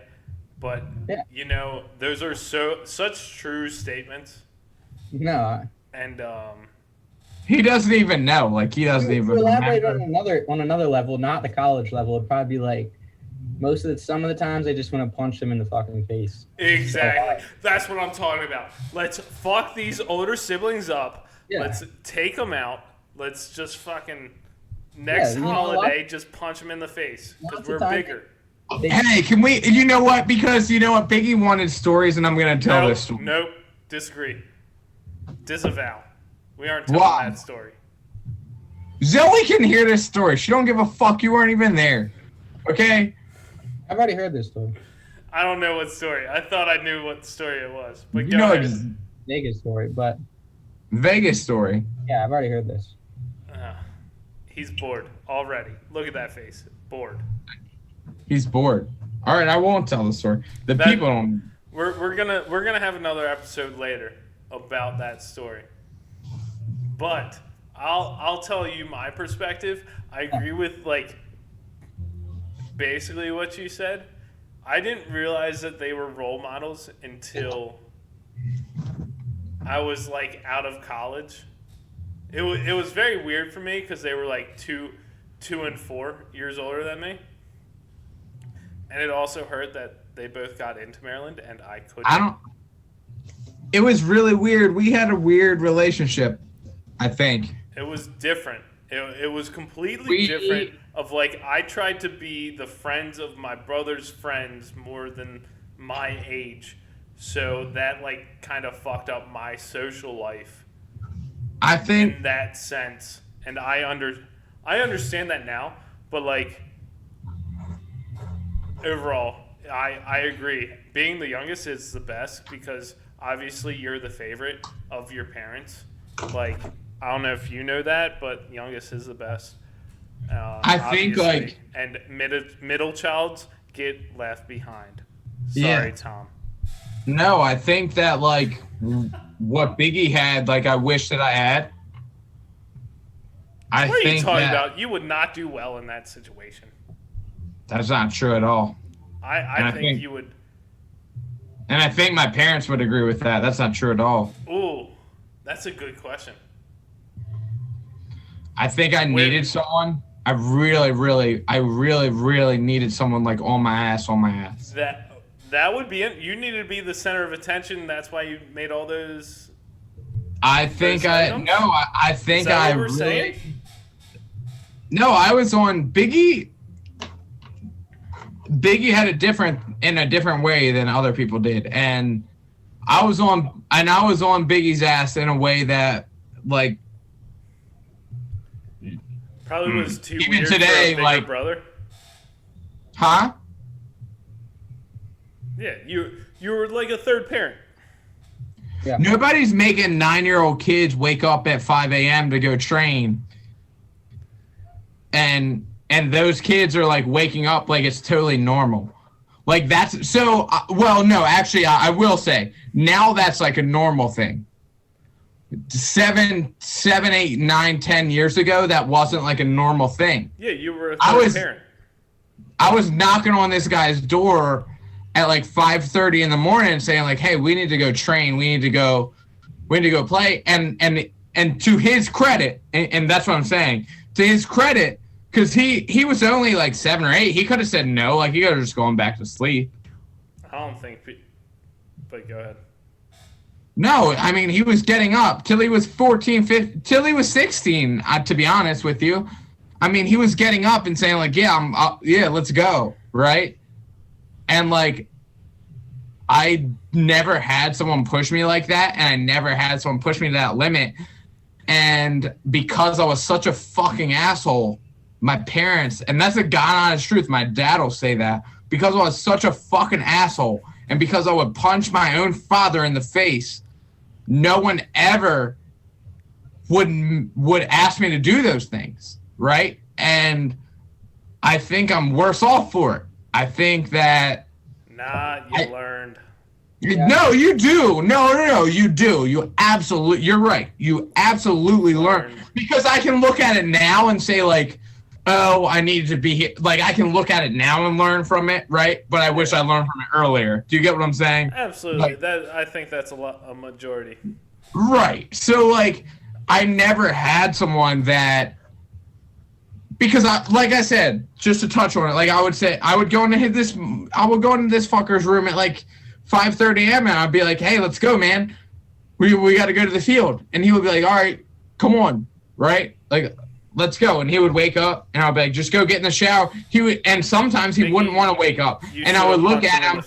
but you know, those are such true statements. No. And he doesn't even know. Like he doesn't even elaborate remember. on another level, not the college level. It'd probably be like some of the times I just want to punch them in the fucking face. Exactly. That's what I'm talking about. Let's fuck these older siblings up. Yeah. Let's take them out. Let's just fucking next holiday just punch them in the face because we're bigger. Hey, can we? You know what? Because you know what? Biggie wanted stories, and I'm gonna tell this story. Nope. Disagree. Disavow. We aren't telling that story. Zoe can hear this story. She don't give a fuck. You weren't even there. Okay. I've already heard this story. I don't know what story. I thought I knew what story it was. But you know it's Vegas story, but Vegas story. Yeah, I've already heard this. He's bored already. Look at that face. Bored. He's bored. All right, I won't tell the story. People don't. We're gonna have another episode later about that story. But I'll tell you my perspective. I agree with like basically what you said. I didn't realize that they were role models until I was like out of college. It was very weird for me because they were like 2 and 4 years older than me, and it also hurt that they both got into Maryland and I couldn't. It was really weird. We had a weird relationship, I think. It was different. It was completely different. Of like, I tried to be the friends of my brother's friends more than my age, so that like kind of fucked up my social life. I think in that sense, and I understand that now, but like overall, I agree. Being the youngest is the best because obviously you're the favorite of your parents. Like, I don't know if you know that, but youngest is the best. I think like and middle childs get left behind. Sorry, Tom. No, I think that like what Biggie had, like I wish that I had. What are you talking about? You would not do well in that situation. That's not true at all. I think you would. And I think my parents would agree with that. That's not true at all. Ooh, that's a good question. I think I needed someone. I really needed someone like on my ass. That would be it. You needed to be the center of attention. That's why you made all those. I think items? I think Is that I what we're really. saying? No, I was on Biggie. Biggie had in a different way than other people did, and I was on Biggie's ass in a way that like. Probably was too even weird today, for a like brother. Huh? Yeah, you were like a third parent. Yeah. Nobody's making 9-year-old kids wake up at 5 a.m. to go train, and those kids are like waking up like it's totally normal. Like that's so. Well, no, actually, I will say now that's like a normal thing. 7, 8, 9, 10 years ago, that wasn't like a normal thing. Yeah, you were a third parent. I was knocking on this guy's door at like 5:30 in the morning saying like, hey, we need to go train. We need to go play. And to his credit, and that's what I'm saying, to his credit, because he was only like 7 or 8. He could have said no. Like, he could have just gone back to sleep. I don't think, but go ahead. No, I mean, he was getting up till he was 14, 15, till he was 16, to be honest with you. I mean, he was getting up and saying, like, yeah, let's go, right? And, like, I never had someone push me like that, and I never had someone push me to that limit. And because I was such a fucking asshole, my parents, and that's the God honest truth, my dad will say that, because I was such a fucking asshole, and because I would punch my own father in the face, no one ever would ask me to do those things, right? And I think I'm worse off for it. I think that... Nah, you learned. Yeah. No, you do. No, you do. You're right. You absolutely learn. Because I can look at it now and say, like, oh, I needed to be here. Like, I can look at it now and learn from it, right? But I wish I learned from it earlier. Do you get what I'm saying? Absolutely. Like, I think that's a majority. Right. So, like, I never had someone that... Because, like I said, just to touch on it, like, I would go into this fucker's room at, like, 5:30 a.m. and I'd be like, hey, let's go, man. We got to go to the field. And he would be like, all right, come on, right? Like, let's go. And he would wake up, and I'd be like, just go get in the shower. And sometimes he wouldn't want to wake up. And I would look at him.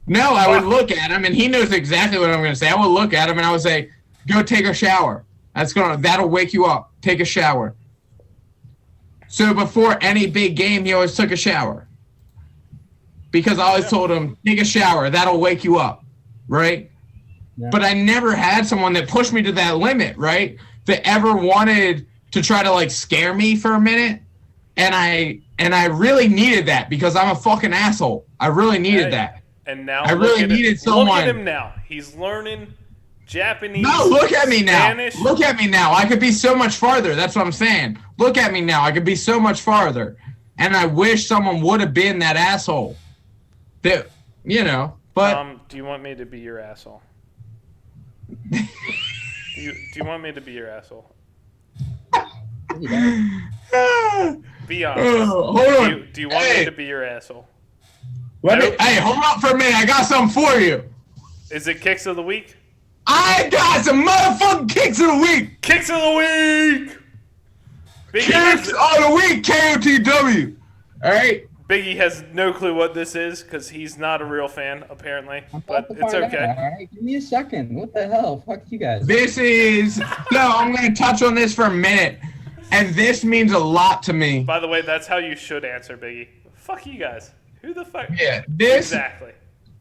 No, I would look at him, and he knows exactly what I'm going to say. I would look at him, and I would say, go take a shower. That'll wake you up. Take a shower. So before any big game, he always took a shower. Because I always told him, take a shower. That'll wake you up, right? Yeah. But I never had someone that pushed me to that limit, right? That ever wanted to try to, like, scare me for a minute. And I really needed that because I'm a fucking asshole. I really needed that. And now I really needed someone. Look at him now. He's learning Japanese. No, look at me now. Spanish. Look at me now. I could be so much farther. That's what I'm saying. Look at me now. I could be so much farther. And I wish someone would have been that asshole. That, but... do you want me to be your asshole? do you want me to be your asshole? Be honest. Hold on. Do you want me to be your asshole? Hey, hold on for a minute. I got something for you. Is it Kicks of the Week? I got some motherfucking Kicks of the Week. Kicks of the Week. Kicks of the Week, KOTW. All right. Biggie has no clue what this is because he's not a real fan, apparently. But it's okay. All right, give me a second. What the hell? Fuck you guys. I'm going to touch on this for a minute. And this means a lot to me. By the way, that's how you should answer, Biggie. Fuck you guys. Who the fuck? Yeah, exactly.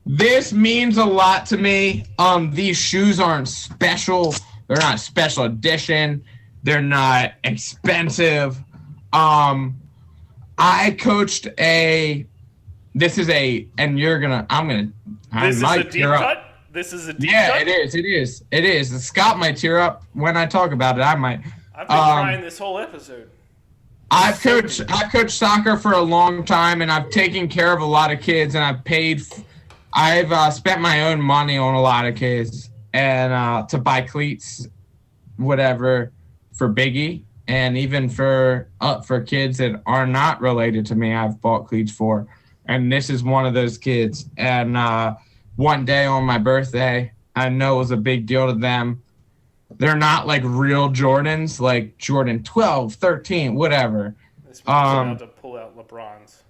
This means a lot to me. These shoes aren't special. They're not special edition. They're not expensive. I coached this is a deep cut? This is a deep cut? It is. Scott might tear up when I talk about it. I might. I've been trying this whole episode. I've coached soccer for a long time, and I've taken care of a lot of kids, and I've spent my own money on a lot of kids, and to buy cleats, whatever, for Biggie. And even for kids that are not related to me, I've bought cleats for. And this is one of those kids. And one day on my birthday, I know it was a big deal to them. They're not like real Jordans, like Jordan 12, 13, whatever. This about to pull out LeBron's.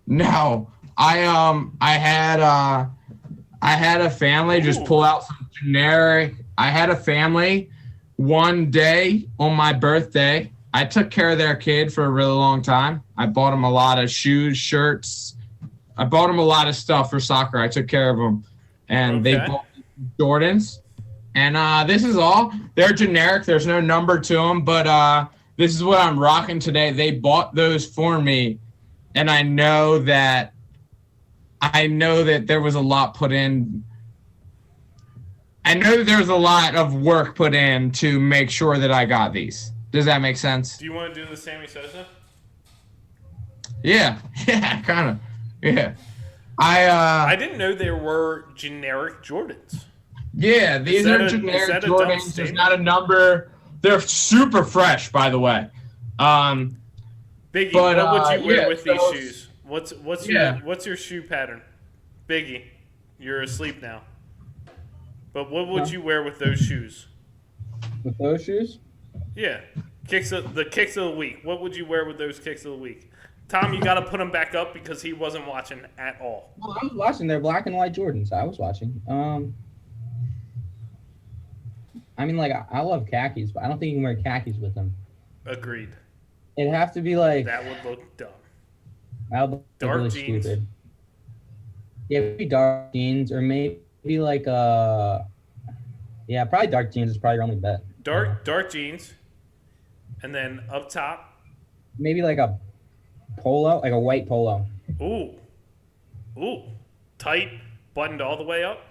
No, I had a family just pull out some generic. I had a family. One day on my birthday, I took care of their kid for a really long time. I bought him a lot of shoes, shirts. I bought him a lot of stuff for soccer. I took care of them. And they bought Jordans. And this is all. They're generic. There's no number to them. But this is what I'm rocking today. They bought those for me. And I know that there was a lot put in. I know there's a lot of work put in to make sure that I got these. Does that make sense? Do you want to do the Sammy Sosa? Yeah, kind of. Yeah. I didn't know there were generic Jordans. Yeah, these are generic Jordans. There's not a number. They're super fresh, by the way. Biggie, what would you wear with these shoes? What's your shoe pattern? Biggie, you're asleep now. But what would you wear with those shoes? With those shoes? Yeah. The kicks of the week. What would you wear with those kicks of the week? Tom, you got to put them back up because he wasn't watching at all. Well, I was watching. They're black and white Jordans. I was watching. I mean, like, I love khakis, but I don't think you can wear khakis with them. Agreed. It'd have to be like... That would look dumb. That would look dark really jeans. stupid. Yeah, maybe dark jeans, or maybe like, yeah, probably dark jeans is probably your only bet. Dark jeans, and then up top... Maybe like a polo, like a white polo. Ooh. Tight, buttoned all the way up?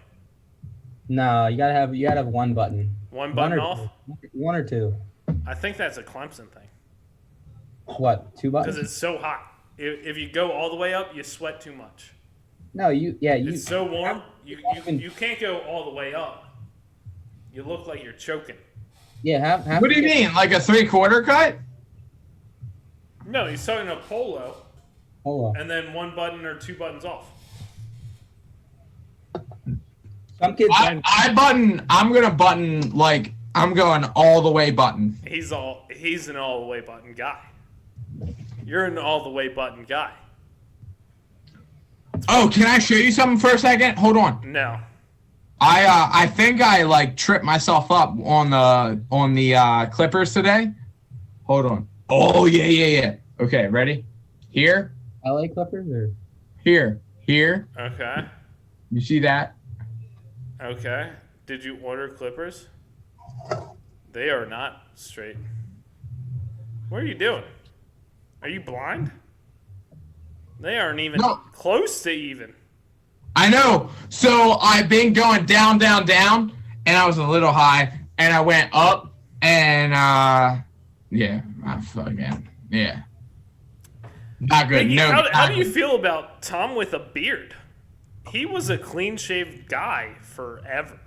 No, you gotta have one button. One button off? One or two. I think that's a Clemson thing. What, 2 buttons? Because it's so hot. If you go all the way up, you sweat too much. No, It's so warm, you can't go all the way up. You look like you're choking. Yeah, have What do you mean? Like a 3/4 cut? No, he's talking a polo, Polo. and then 1 button or 2 buttons off. Some kids. I'm gonna button like I'm going all the way button. He's an all the way button guy. You're an all the way button guy. Oh, can I show you something for a second? Hold on. No. I think I like tripped myself up on the Clippers today. Hold on. Oh yeah. Okay, ready? Here. LA Clippers or here. Okay. You see that? Okay. Did you order Clippers? They are not straight. What are you doing? Are you blind? They aren't even close to even. I know. So I've been going down, and I was a little high, and I went up, and yeah, not good. Biggie, No. how do you feel about Tom with a beard? He was a clean-shaved guy forever.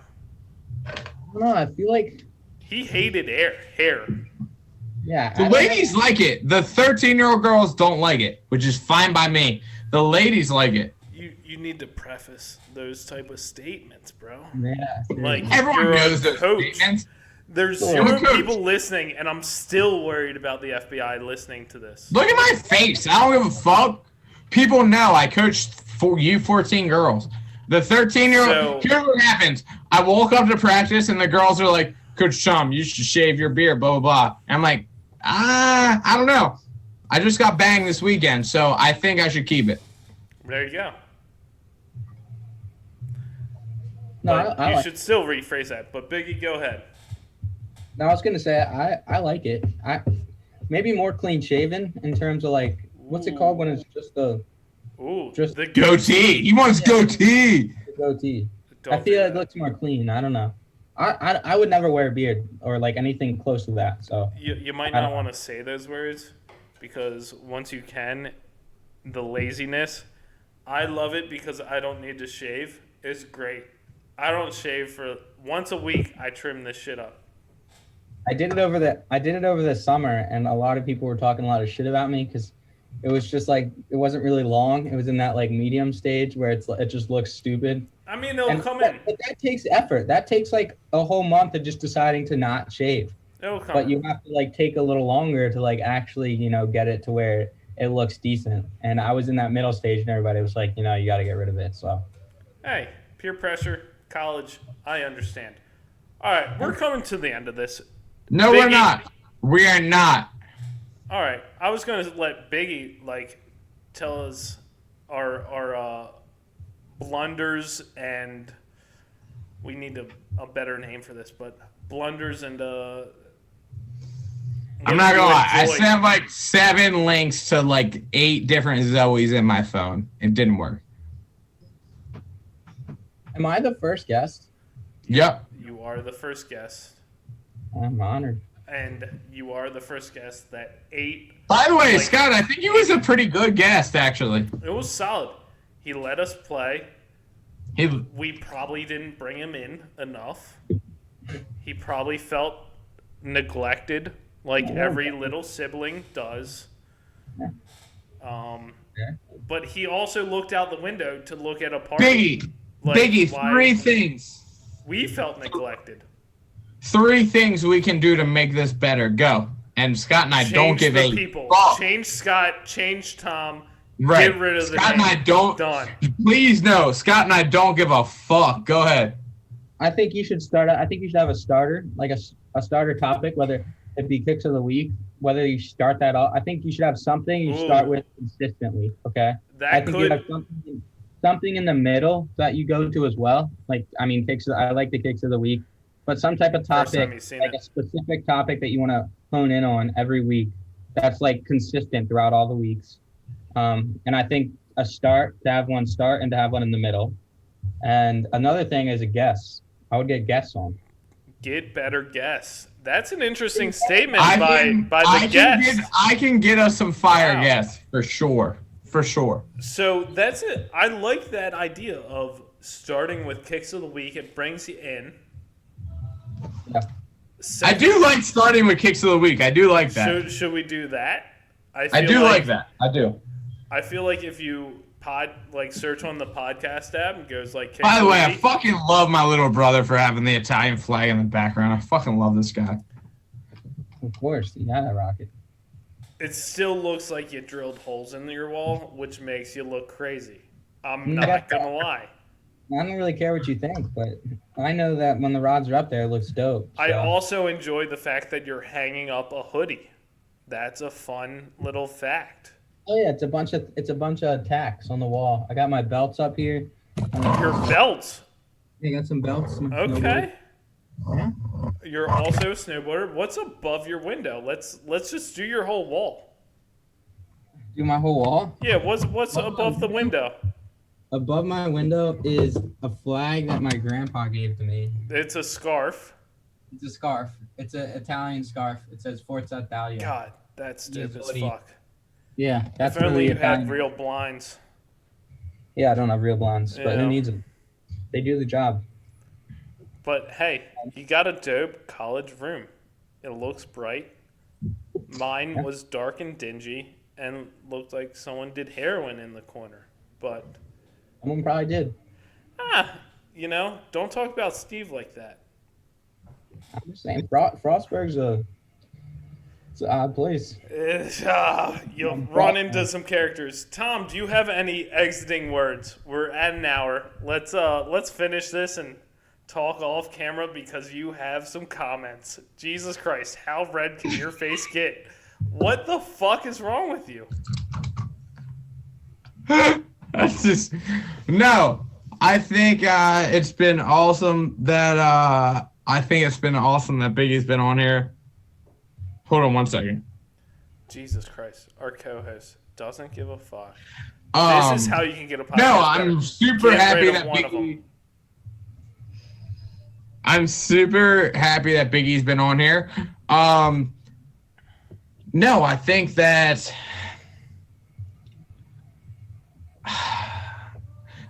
I don't know. I feel like He hated hair. yeah. The ladies like it. The 13-year-old girls don't like it, which is fine by me. The ladies like it. You need to preface those type of statements, bro. Yeah. Like Everyone knows those those statements. There's You're a 0 coach. people listening, and I'm still worried about the FBI listening to this. Look at my face. I don't give a fuck. People know I coached for U14 girls. The 13-year-old. Here's what happens. I woke up to practice, and the girls are like, Coach Chum, you should shave your beard, blah, blah, blah. And I'm like, I don't know. I just got banged this weekend, so I think I should keep it. There you go. No, But you should still rephrase that. But Biggie, go ahead. No, I was gonna say I like it. Maybe more clean shaven in terms of like what's it called when it's just the the goatee. He wants goatee. goatee. I feel it looks more clean. I don't know. I would never wear a beard or like anything close to that. So you might not want to say those words because once you can, the laziness. I love it because I don't need to shave. It's great. I don't shave for once a week. I trim this shit up. I did it over the summer, and a lot of people were talking a lot of shit about me because it was just like it wasn't really long. It was in that like medium stage where it just looks stupid. I mean, they'll come in. But that takes effort. That takes like a whole month of just deciding to not shave. It'll come. But you have to like take a little longer to like actually get it to where it looks decent. And I was in that middle stage, and everybody was like, you got to get rid of it. So. Hey, peer pressure, college. I understand. All right, we're coming to the end of this. No, we're not. We are not. All right, I was gonna let Biggie tell us our blunders, and we need a better name for this, but blunders and I'm not gonna lie. I sent like 7 links to like 8 different Zoes in my phone. It didn't work. Am I the first guest? Yep. You are the first guest. I'm honored. And you are the first guest that ate. By the way, Scott, I think he was a pretty good guest, actually. It was solid. He let us play. We probably didn't bring him in enough. He probably felt neglected, like every little sibling does. But he also looked out the window to look at a party. Biggie, 3 things. We felt neglected. 3 things we can do to make this better. Go. and Scott and I don't give a people. fuck. Change Scott, change Tom. Right. Get rid of Scott the and I don't. Done. Please no, Scott and I don't give a fuck. Go ahead. I think you should have a starter, like a starter topic, whether it be kicks of the week, whether you start that off. I think you should have something you start with consistently. Okay. You have something in the middle that you go to as well. Like, I mean, I like the kicks of the week, but some type of topic, like a specific topic that you want to hone in on every week. That's like consistent throughout all the weeks. And I think to have one start and to have one in the middle. And another thing is a guest. I would get guests on. Get better guests. That's an interesting statement by the guest. I can get us some fire guests for sure. For sure. So that's it. I like that idea of starting with kicks of the week. It brings you in. Yeah. I do like starting with kicks of the week. I do like that. Should we do that? I do like that. I do. I feel like if you search on the podcast app and goes like. By the way, I fucking love my little brother for having the Italian flag in the background. I fucking love this guy. Of course, you gotta rock it. It still looks like you drilled holes in your wall, which makes you look crazy. I'm not gonna lie. I don't really care what you think, but I know that when the rods are up there, it looks dope. So. I also enjoy the fact that you're hanging up a hoodie. That's a fun little fact. Oh yeah, it's a bunch of tacks on the wall. I got my belts up here. Your belts? You got some belts. Okay. Yeah. You're also a snowboarder. What's above your window? Let's just do your whole wall. Do my whole wall? Yeah. What's above the window? Above my window is a flag that my grandpa gave to me. It's a scarf. It's a scarf. It's an Italian scarf. It says Forza Italia. God, that's stiff as fuck. Yeah, that's if only really you Italian. had real blinds. Yeah, I don't have real blinds, but who needs them? They do the job. But hey, you got a dope college room. It looks bright. Mine was dark and dingy and looked like someone did heroin in the corner. But someone probably did. Don't talk about Steve like that. I'm just saying, Frostburg's it's an odd place. You'll run into some characters. Tom, do you have any exiting words? We're at an hour. Let's finish this and talk off camera because you have some comments. Jesus Christ, how red can your face get? What the fuck is wrong with you? That's just no. I think it's been awesome that Biggie's been on here. Hold on one second. Jesus Christ, our co-host doesn't give a fuck. This is how you can get a podcast. No, I'm super happy that Biggie. I'm super happy that Biggie's been on here. No, I think that.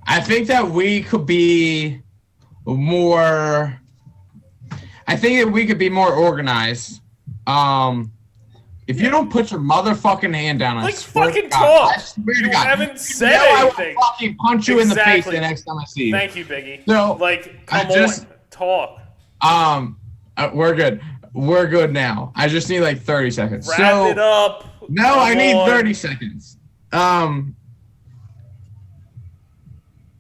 I think that we could be more. I think that we could be more organized. If you don't put your motherfucking hand down, I swear fucking to God, talk. I swear You to God, haven't said anything. I will fucking punch you in the face the next time I see you. Thank you, Biggie. So, come on, talk. We're good. We're good now. I just need like 30 seconds. Wrap it up. No, I need 30 seconds.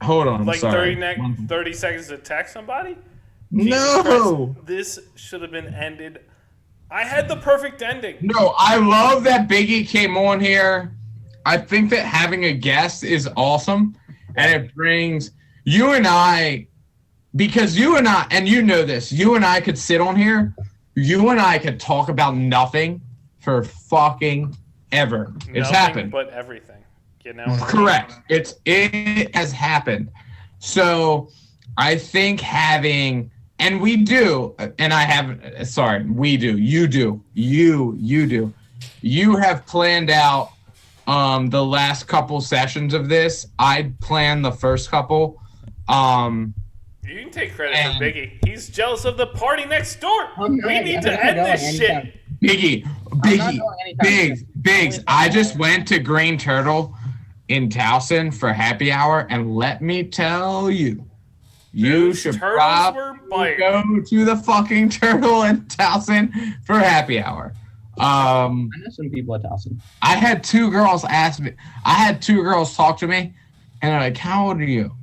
Hold on. Like sorry. 30 seconds to text somebody? No. This should have been ended. I had the perfect ending. No, I love that Biggie came on here. I think that having a guest is awesome. And it brings you and I, because you and I, and you know this, you and I could sit on here. You and I could talk about nothing for fucking ever. It's happened. But everything. You know? Correct. It has happened. So I think having, and we do, and I have, sorry, we do, you do, you do. You have planned out the last couple sessions of this. I planned the first couple. You can take credit for Biggie. He's jealous of the party next door. We need to end this shit. Biggs. I just went to Green Turtle in Towson for happy hour, and let me tell you, you should probably go to the fucking Turtle in Towson for happy hour. I know some people at Towson. I had 2 girls ask me. I had 2 girls talk to me, and they're like, "How old are you?"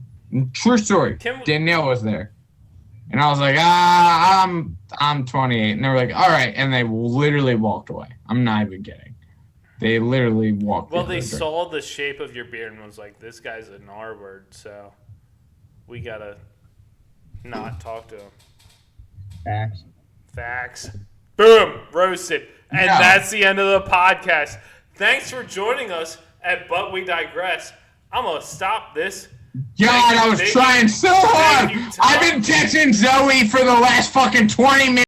True story. Danielle was there, and I was like, I'm 28," and they were like, "All right," and they literally walked away. I'm not even kidding. They literally walked. Well, they saw the shape of your beard and was like, "This guy's an R word, so we gotta not talk to him." Facts. Boom. Roasted. And that's the end of the podcast. Thanks for joining us at But We Digress. I'm going to stop this. God, I was trying so hard. I've been texting Zoe for the last fucking 20 minutes.